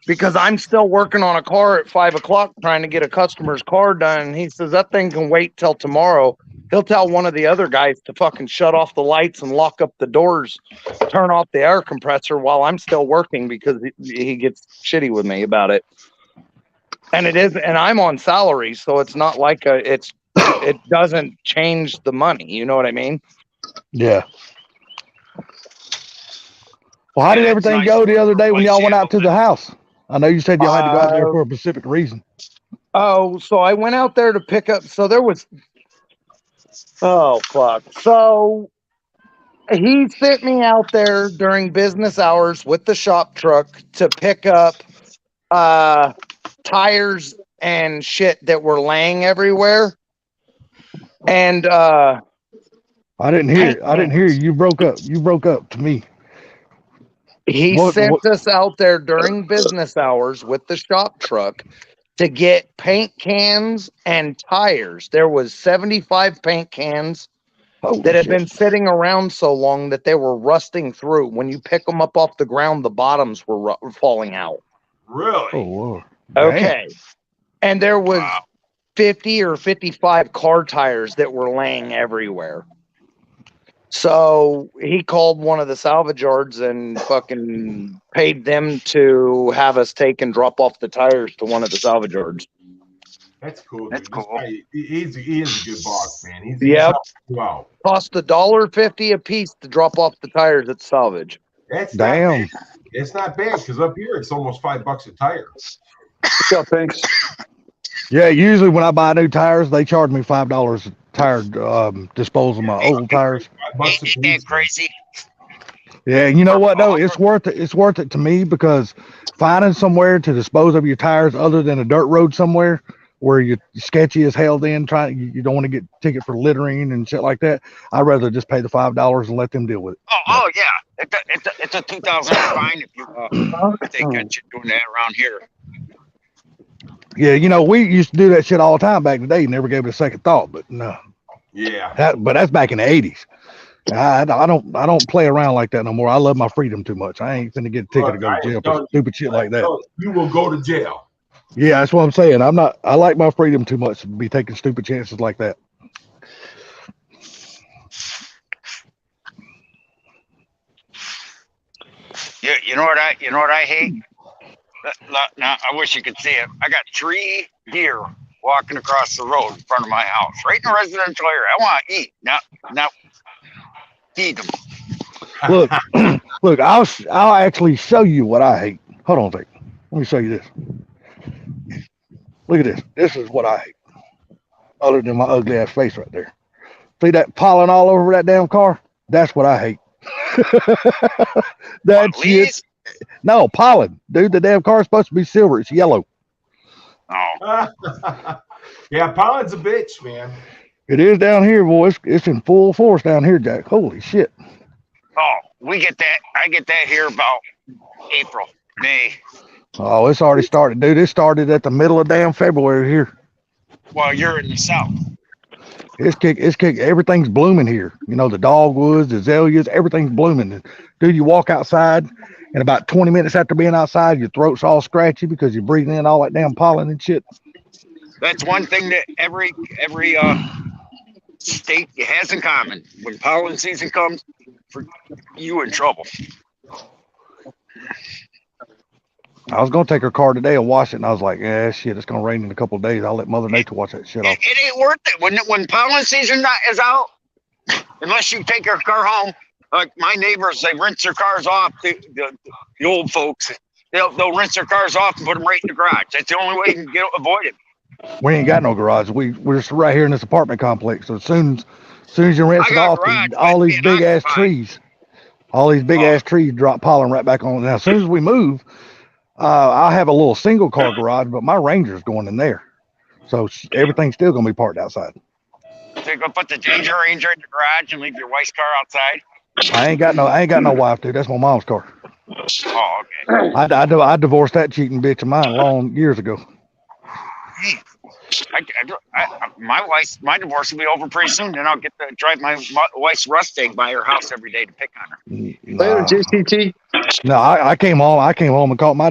because I'm still working on a car at 5 o'clock trying to get a customer's car done. He says that thing can wait till tomorrow. He'll tell one of the other guys to fucking shut off the lights and lock up the doors, turn off the air compressor while I'm still working because he gets shitty with me about it. And I'm on salary, so it's not like it doesn't change the money. You know what I mean? Yeah. Well, how did everything go the other day when y'all went out to the house? I know you said y'all had to go out there for a specific reason. Oh, so I went out there to pick up. So there was. Oh fuck! So he sent me out there during business hours with the shop truck to pick up tires and shit that were laying everywhere. And I didn't hear. I didn't hear you. You broke up. You broke up to me. He sent us out there during business hours with the shop truck to get paint cans and tires. There was 75 paint cans that had been sitting around so long that they were rusting through. When you pick them up off the ground, the bottoms were falling out. Really? Oh, Lord. Okay. And there was 50 or 55 car tires that were laying everywhere. So he called one of the salvage yards and fucking paid them to have us take and drop off the tires to one of the salvage yards. That's cool. That's cool. He is a good boss, man. He's Wow. Cost $1.50 a piece to drop off the tires at salvage. That's damn. It's not bad because up here it's almost $5 a tire. Yeah, thanks. Yeah, usually when I buy new tires, they charge me $5 a tire dispose of my old tires. Ain't that crazy? Yeah, you know what though? It's worth it. It's worth it to me because finding somewhere to dispose of your tires other than a dirt road somewhere where you're sketchy as hell, then you don't want to get ticket for littering and shit like that. I'd rather just pay the $5 and let them deal with it. Oh yeah, it's a 2,000 fine if you if they catch you doing that around here. Yeah, you know, we used to do that shit all the time back in the day. Never gave it a second thought, but no. Yeah. But that's back in the 80s. I don't play around like that no more. I love my freedom too much. I ain't finna get a ticket to go to jail for stupid shit like that. You will go to jail. Yeah, that's what I'm saying. I like my freedom too much to be taking stupid chances like that. You know what I hate? Now I wish you could see it. I got 3 deer walking across the road in front of my house, right in the residential area. I want to eat, not feed them. Look, I'll actually show you what I hate. Hold on a second. Let me show you this. Look at this. This is what I hate. Other than my ugly ass face right there. See that pollen all over that damn car? That's what I hate. That shit. No, pollen. Dude, the damn car's supposed to be silver. It's yellow. Oh. Yeah, pollen's a bitch, man. It is down here, boys. It's in full force down here, Jack. Holy shit. Oh, we get that. I get that here about April, May. Oh, it's already started, dude. It started at the middle of damn February here. Well, you're in the south. It's kick. Everything's blooming here. You know, the dogwoods, the azaleas, everything's blooming. Dude, you walk outside, and about 20 minutes after being outside, your throat's all scratchy because you're breathing in all that damn pollen and shit. That's one thing that every state has in common. When pollen season comes, you in trouble. I was gonna take her car today and wash it, and I was like, "Yeah, shit, it's gonna rain in a couple of days. I'll let Mother Nature wash that shit off." It ain't worth it when pollen season is out. Unless you take your car home, like my neighbors, they rinse their cars off. The old folks, they'll rinse their cars off and put them right in the garage. That's the only way you can avoid it. We ain't got no garage. We're just right here in this apartment complex. So as soon as you rinse it off, all these big ass trees drop pollen right back on. Now, as soon as we move, I'll have a little single car garage, but my Ranger's going in there, so everything's still gonna be parked outside. So you go put the Danger Ranger in the garage and leave your wife's car outside. I ain't got no wife, dude. That's my mom's car. Oh, okay. I divorced that cheating bitch of mine long years ago. My divorce will be over pretty soon. Then I'll get to drive my wife's Mustang by her house every day to pick on her. Later, JCT. No, I came home and caught my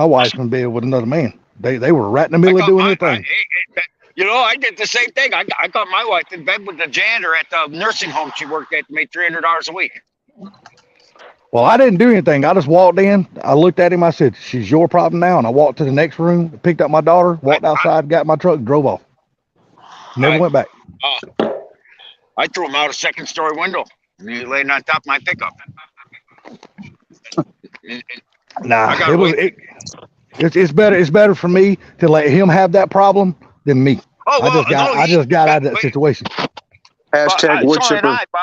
wife in bed with another man. They were right in the middle of doing their thing. I did the same thing. I caught my wife in bed with the janitor at the nursing home she worked at, made $300 a week. Well, I didn't do anything. I just walked in. I looked at him. I said, "She's your problem now." And I walked to the next room, picked up my daughter, walked outside, got my truck, drove off. Never went back. I threw him out a second-story window. And he laid on top of my pickup. It's better. It's better for me to let him have that problem than me. Oh well, no, I just got out of that situation. Hashtag wood so did chipper. I, but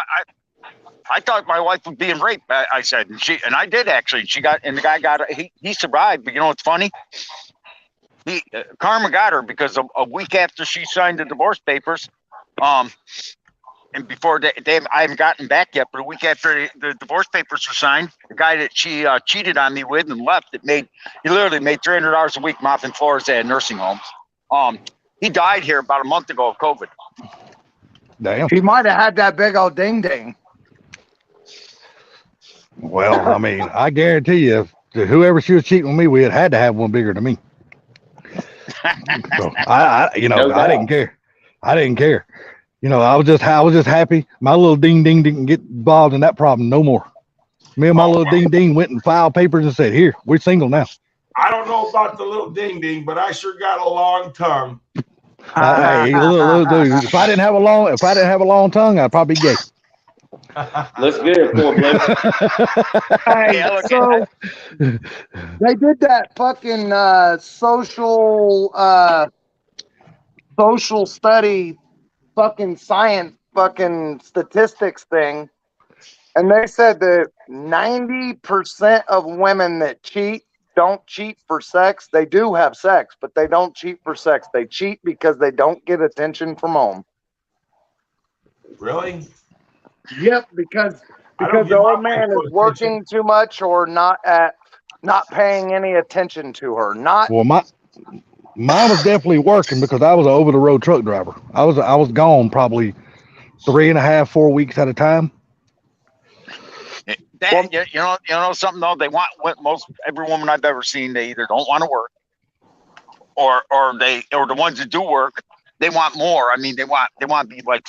I thought my wife was being raped. I said, and I did actually. She got, and the guy got, he survived. But you know what's funny? Karma got her because a week after she signed the divorce papers, and before I haven't gotten back yet, but a week after the divorce papers were signed, the guy that she cheated on me with and left, he literally made $300 a week mopping floors at nursing homes. He died here about a month ago of COVID. Damn. He might have had that big old ding ding. Well, I mean, I guarantee you, whoever she was cheating with me with had to have one bigger than me. So I didn't care. I didn't care. I was just happy. My little ding ding didn't get involved in that problem no more. Me and my little ding ding went and filed papers and said, "Here, we're single now." I don't know about the little ding ding, but I sure got a long tongue. Hey, dude, if I didn't have a long tongue, I'd probably be gay. Let's get it for Blake. Hey, so they did that fucking social study fucking science fucking statistics thing, and they said that 90% of women that cheat don't cheat for sex. They do have sex, but they don't cheat for sex. They cheat because they don't get attention from home. Really? Yep, because the old man is working too much or not paying any attention to her. Well, mine was definitely working because I was an over the road truck driver. I was gone probably 3.5, 4 weeks at a time. You know something though, they want every woman I've ever seen, they either don't want to work or the ones that do work, they want more. I mean, they want to be like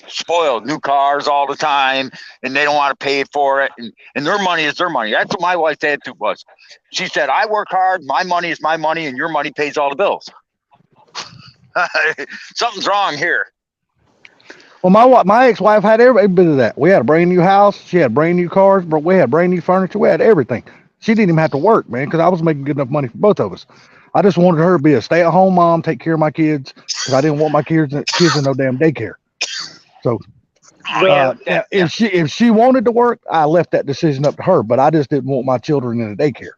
spoiled, new cars all the time, and they don't want to pay for it. And their money is their money. That's what my wife's attitude was. She said, "I work hard, my money is my money, and your money pays all the bills." Something's wrong here. Well, my ex-wife had every bit of that. We had a brand new house. She had brand new cars. But we had brand new furniture. We had everything. She didn't even have to work, man, because I was making good enough money for both of us. I just wanted her to be a stay-at-home mom, take care of my kids, because I didn't want my kids in no damn daycare. So, if she wanted to work, I left that decision up to her. But I just didn't want my children in a daycare.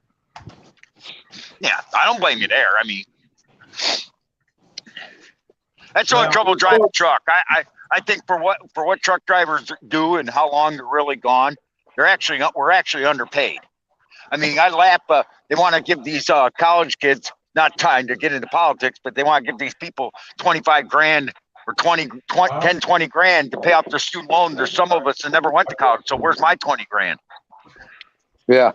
Yeah, I don't blame you there. I mean, that's the only trouble driving a truck. I think for what truck drivers do and how long they're really gone, we're actually underpaid. I mean, I laugh. They want to give these college kids, not time to get into politics, but they want to give these people 25 grand or 10, 20 grand to pay off their student loan. There's some of us that never went to college. So where's my 20 grand? Yeah.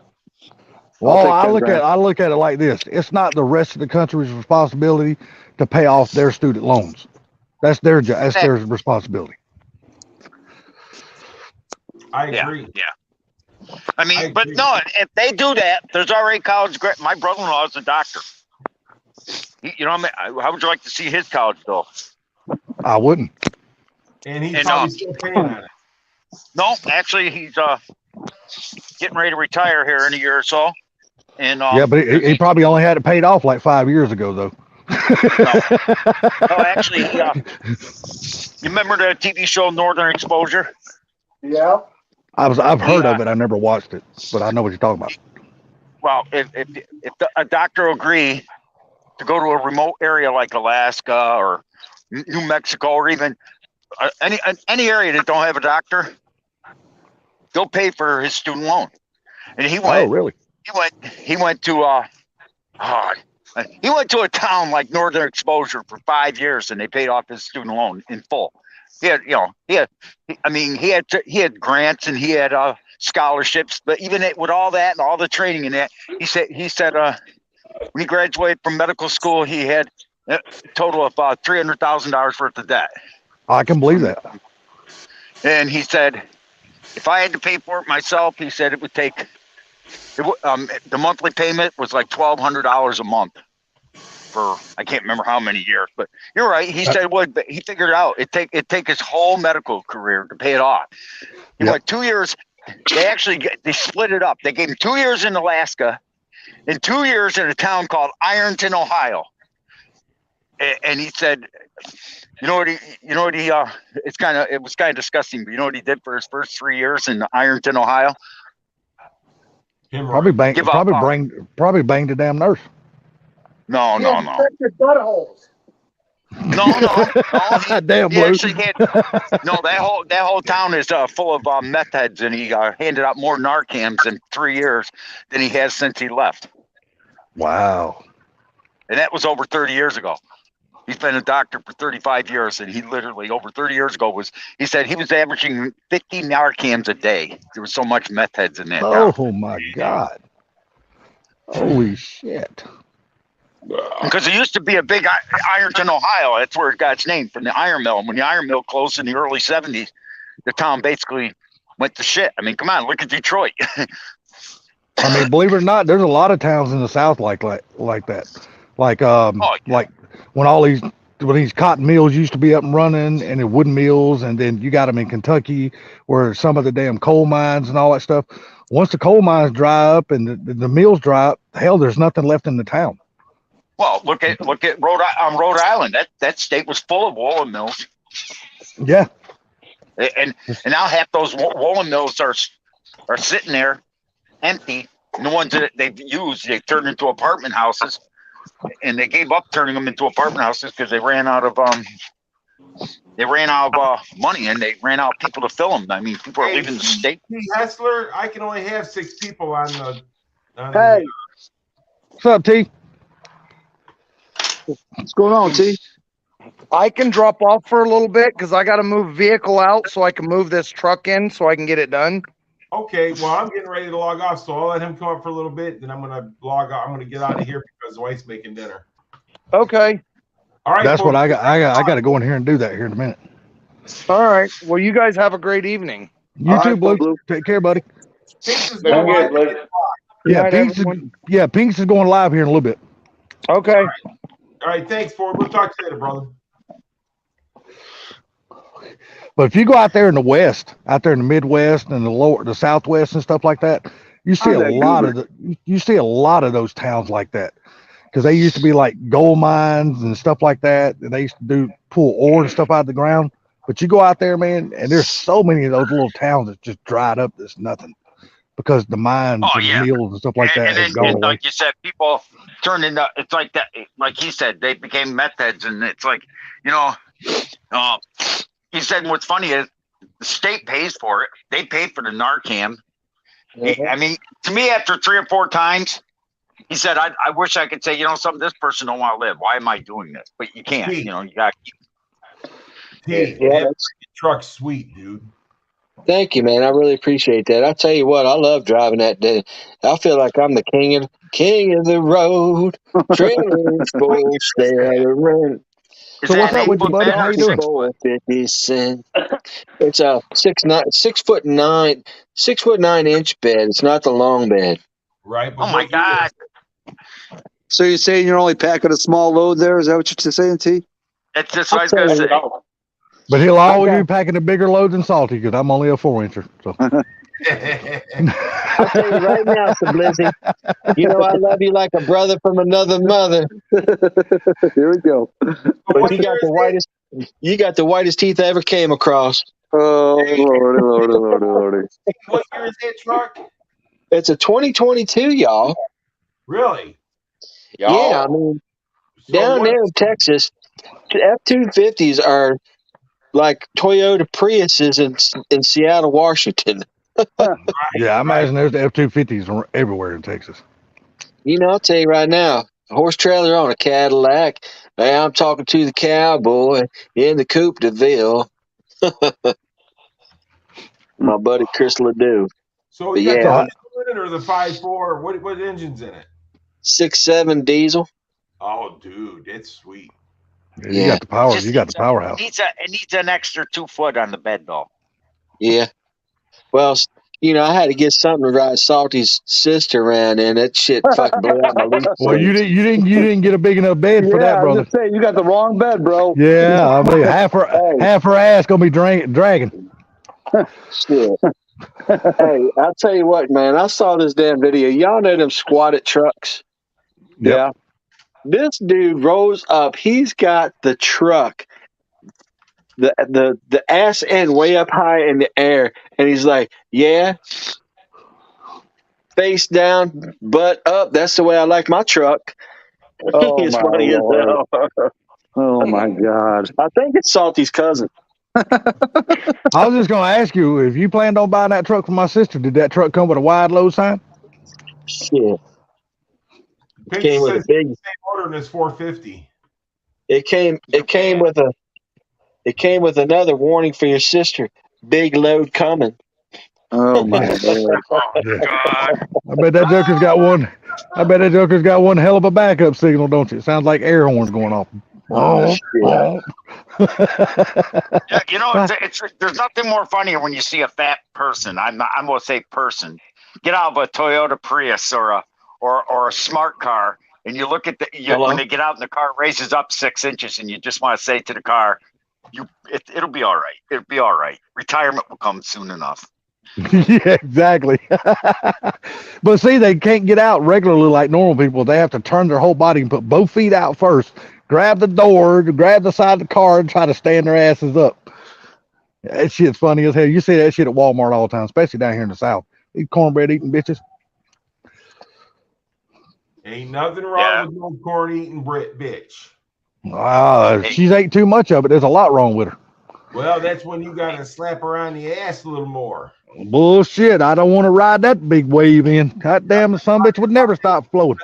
Well, I look at it like this. It's not the rest of the country's responsibility to pay off their student loans. That's their responsibility. I agree. Yeah. I mean, but no, if they do that, there's already college. My brother-in-law is a doctor. How would you like to see his college bill? I wouldn't. And he's probably still paying on it. No, actually, he's getting ready to retire here in a year or so. And yeah, but he probably only had it paid off like 5 years ago, though. No, actually, you remember the TV show Northern Exposure? Yeah. I've heard of it. I never watched it, but I know what you're talking about. Well, if a doctor will agree to go to a remote area like Alaska or New Mexico or even any area that don't have a doctor, they'll pay for his student loan. And he went. Oh, really? He went to a town like Northern Exposure for 5 years, and they paid off his student loan in full. He had grants and he had scholarships, but even with all that and all the training in that, he said when he graduated from medical school, he had a total of $300,000 worth of debt. I can believe that. And he said, if I had to pay for it myself, he said it would take. The monthly payment was like $1,200 a month for I can't remember how many years, but you're right. He said he figured it out. It take his whole medical career to pay it off. He went 2 years. They split it up. They gave him 2 years in Alaska in 2 years in a town called Ironton, Ohio. And he said, it was kind of disgusting, but you know what he did for his first 3 years in Ironton, Ohio? Probably banged the damn nurse. No. No. Damn, He Blue. actually had, no, that whole town is full of meth heads, and he handed out more Narcans in 3 years than he has since he left. Wow. And that was over 30 years ago. He's been a doctor for 35 years, and he literally, over 30 years ago, he said he was averaging 50 Narcans a day. There was so much meth heads in that town. Oh, my God. Holy shit. Because it used to be a big Ironton, Ohio. That's where it got its name, from the iron mill. And when the iron mill closed in the early 70s, the town basically went to shit. I mean, come on, look at Detroit. I mean, believe it or not, there's a lot of towns in the South like that. Like when these cotton mills used to be up and running, and the wooden mills, and then you got them in Kentucky where some of the damn coal mines and all that stuff. Once the coal mines dry up and the mills dry up, hell, there's nothing left in the town. Well, look at Rhode Island. That state was full of woolen mills. Yeah. And now half those woolen mills are sitting there empty. And the ones that they've used, they turned into apartment houses, and they gave up turning them into apartment houses because they ran out of money, and they ran out of people to fill them. I mean, people are leaving the state. Hessler, I can only have 6 people on the. Hey. What's up, T? What's going on, T? I can drop off for a little bit because I got to move vehicle out so I can move this truck in so I can get it done. Okay, well, I'm getting ready to log off, so I'll let him come up for a little bit, then I'm going to log off. I'm going to get out of here because the wife's making dinner. Okay. All right. That's what I got. I got to go in here and do that here in a minute. All right. Well, you guys have a great evening. You too, Blue. Take care, buddy. Pinks is going live. Pinks is going live here in a little bit. Okay. All right, thanks, Ford. We'll talk to you later, brother. But if you go out there in the West, out there in the Midwest and the Southwest and stuff like that, you see a lot of those towns like that, because they used to be like gold mines and stuff like that. And they used to pull ore and stuff out of the ground. But you go out there, man, and there's so many of those little towns that just dried up. There's nothing because the mines and the mills and stuff like that has gone away. Like you said, people turned into, it's like that. Like he said, they became meth heads, and it's like, he said what's funny is the state pays for it. They pay for the Narcan. I mean, to me, after 3 or 4 times, he said, I wish I could say, something, this person don't want to live. Why am I doing this? But you can't. You got to keep. That truck's sweet, dude. Thank you, man. I really appreciate that. I tell you what, I love driving that day. I feel like I'm the king of the road. Trailers full, stay around. So what's up with you, buddy? How you doing? 50 cents. It's a 6'9" bed. It's not the long bed. Right. Oh my God. So you're saying you're only packing a small load there? Is that what you're saying, T? That's just what I was going to say. But he'll always be packing a bigger load than Salty, because I'm only a 4-incher. So. I'll tell you right now, Blizzy. I love you like a brother from another mother. Here we go. But you got the whitest teeth I ever came across. Oh, Lordy. What year is that truck? It's a 2022, y'all. Really? Yeah, I mean, down there in Texas, F-250s are like Toyota Priuses in Seattle, Washington. Yeah, I imagine there's the F-250s everywhere in Texas. I'll tell you right now, a horse trailer on a Cadillac. Hey, I'm talking to the cowboy in the Coupe de Ville. My buddy Chris Ledoux. So you got the diesel in it or the 5.4? What engine's in it? 6.7 diesel. Oh, dude, it's sweet. Yeah, you got the power. You got the powerhouse. It needs an extra 2 foot on the bed, though. Yeah. Well, I had to get something to ride Salty's sister around, and that shit fucking blew out my leaf. Well, you didn't get a big enough bed for that, brother. I was just saying, you got the wrong bed, bro. Yeah, I mean half her ass gonna be dragging. Shit. Hey, I'll tell you what, man. I saw this damn video. Y'all know them squatted trucks? Yep. Yeah. This dude rolls up. He's got the truck, the ass end way up high in the air, and he's like, "Yeah, face down, butt up. That's the way I like my truck." Oh It's my funny as Lord. hell. Oh my God. I think it's Salty's cousin. I was just gonna ask you if you planned on buying that truck for my sister. Did that truck come with a wide load sign? Shit, Pinky came with a says big. same order and it's 450. It came with a. It came with another warning for your sister. Big load coming. Oh my Lord. Yeah. God. I bet that joker's got one. I bet that joker's got one hell of a backup signal, don't you? It sounds like air horns going off. Oh Oh, shit. Yeah, you know, there's nothing more funnier when you see a fat person. I'm gonna say person get out of a Toyota Prius or a smart car, and you look at when they get out and the car raises up 6 inches, and you just want to say to the car, it'll be all right. It'll be all right. Retirement will come soon enough. yeah, exactly. But see, they can't get out regularly like normal people. They have to turn their whole body and put both feet out first, grab the door, grab the side of the car, and try to stand their asses up. That shit's funny as hell. You see that shit at Walmart all the time, especially down here in the South. These cornbread eating bitches. Ain't nothing wrong with no corn eating bitch. She's ate too much of it. There's a lot wrong with her. Well, that's when you got to slap her on the ass a little more. Bullshit. I don't want to ride that big wave in. God damn, some bitch would never stop flowing.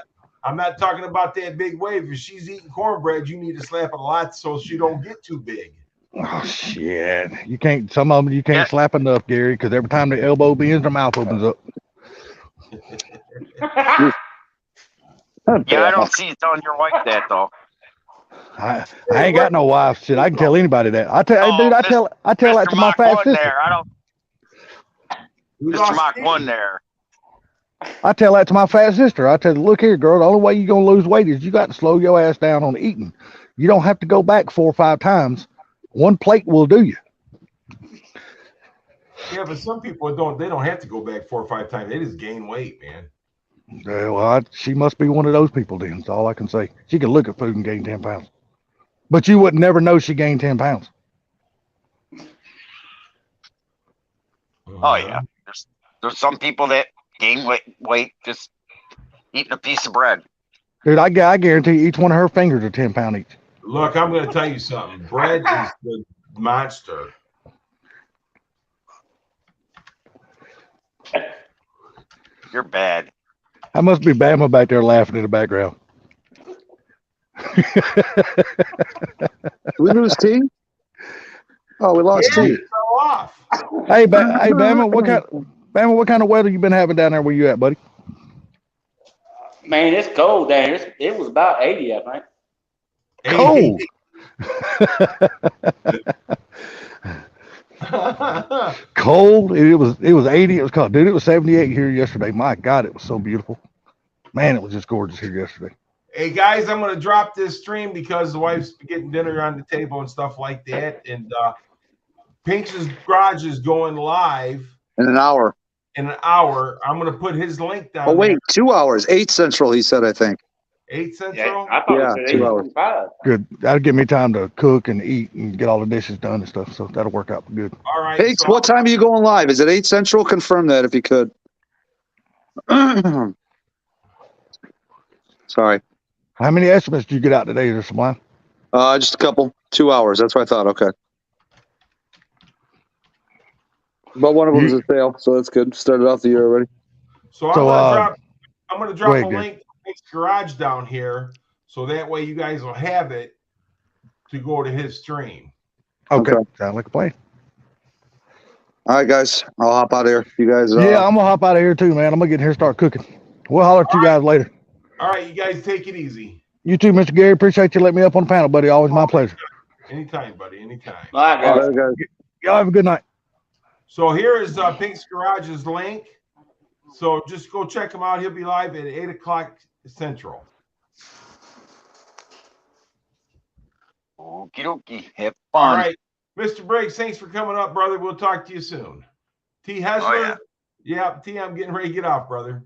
I'm not talking about that big wave. If she's eating cornbread, you need to slap it a lot so she don't get too big. Oh shit! You can't. Some of them you can't slap enough, Gary, because every time the elbow bends, their mouth opens up. Yeah, I don't see you telling your wife that though. I ain't got no wife. Shit, I can tell anybody that. I tell that to my fat sister. There, I don't. Mr. Mach 1 there. I tell that to my fat sister. I tell her, look here, girl, the only way you're going to lose weight is you got to slow your ass down on eating. You don't have to go back 4 or 5 times. One plate will do you. Yeah, but some people don't have to go back 4 or 5 times. They just gain weight, man. Well, she must be one of those people then. That's all I can say. She can look at food and gain 10 pounds. But you would never know she gained 10 pounds. Oh, yeah. There's some people that gain weight just eating a piece of bread. Dude, I guarantee each one of her fingers are 10 pounds each. Look, I'm going to tell you something. Bread is the monster. You're bad. I must be Bama back there laughing in the background. We lose T? Oh, we lost T. Fell off. Hey, Bama, what kind of weather you been having down there where you at, buddy? Man, it's cold down here. It was about 80, I think. Cold. Cold. It was 80. It was cold. Dude, it was 78 here yesterday. My God, it was so beautiful. Man, it was just gorgeous here yesterday. Hey guys, I'm gonna drop this stream because the wife's getting dinner on the table and stuff like that. And Pink's Garage is going live in an hour. I'm gonna put his link down. Oh wait, 2 hours. 8 Central, he said, I think. 8 Central? Yeah, I thought it said 2 hours. 8:45. Good. That'll give me time to cook and eat and get all the dishes done and stuff. So that'll work out good. All right. Hey, so what time are you going live? Is it 8 Central? Confirm that if you could. Sorry. How many estimates did you get out today, Sublime? Just a couple. 2 hours. That's what I thought. Okay. But one of them is a sale, so that's good. Started off the year already. So I'm gonna drop a link to Pink's Garage down here, so that way you guys will have it to go to his stream. Okay. Sound like a plan. All right, guys. I'll hop out of here. You guys. Yeah, I'm gonna hop out of here too, man. I'm gonna get in here and start cooking. We'll holler at you guys later. All right, you guys take it easy. You too, Mr. Gary. Appreciate you letting me up on the panel, buddy. Always my pleasure. Anytime, buddy. Anytime. All right, guys. All right, guys. Y'all have a good night. So here is Pink's Garage's link. So just go check him out. He'll be live at 8 o'clock Central. Okie dokie. Have fun. All right. Mr. Briggs, thanks for coming up, brother. We'll talk to you soon. T Hessler. Yeah, T, I'm getting ready to get off, brother.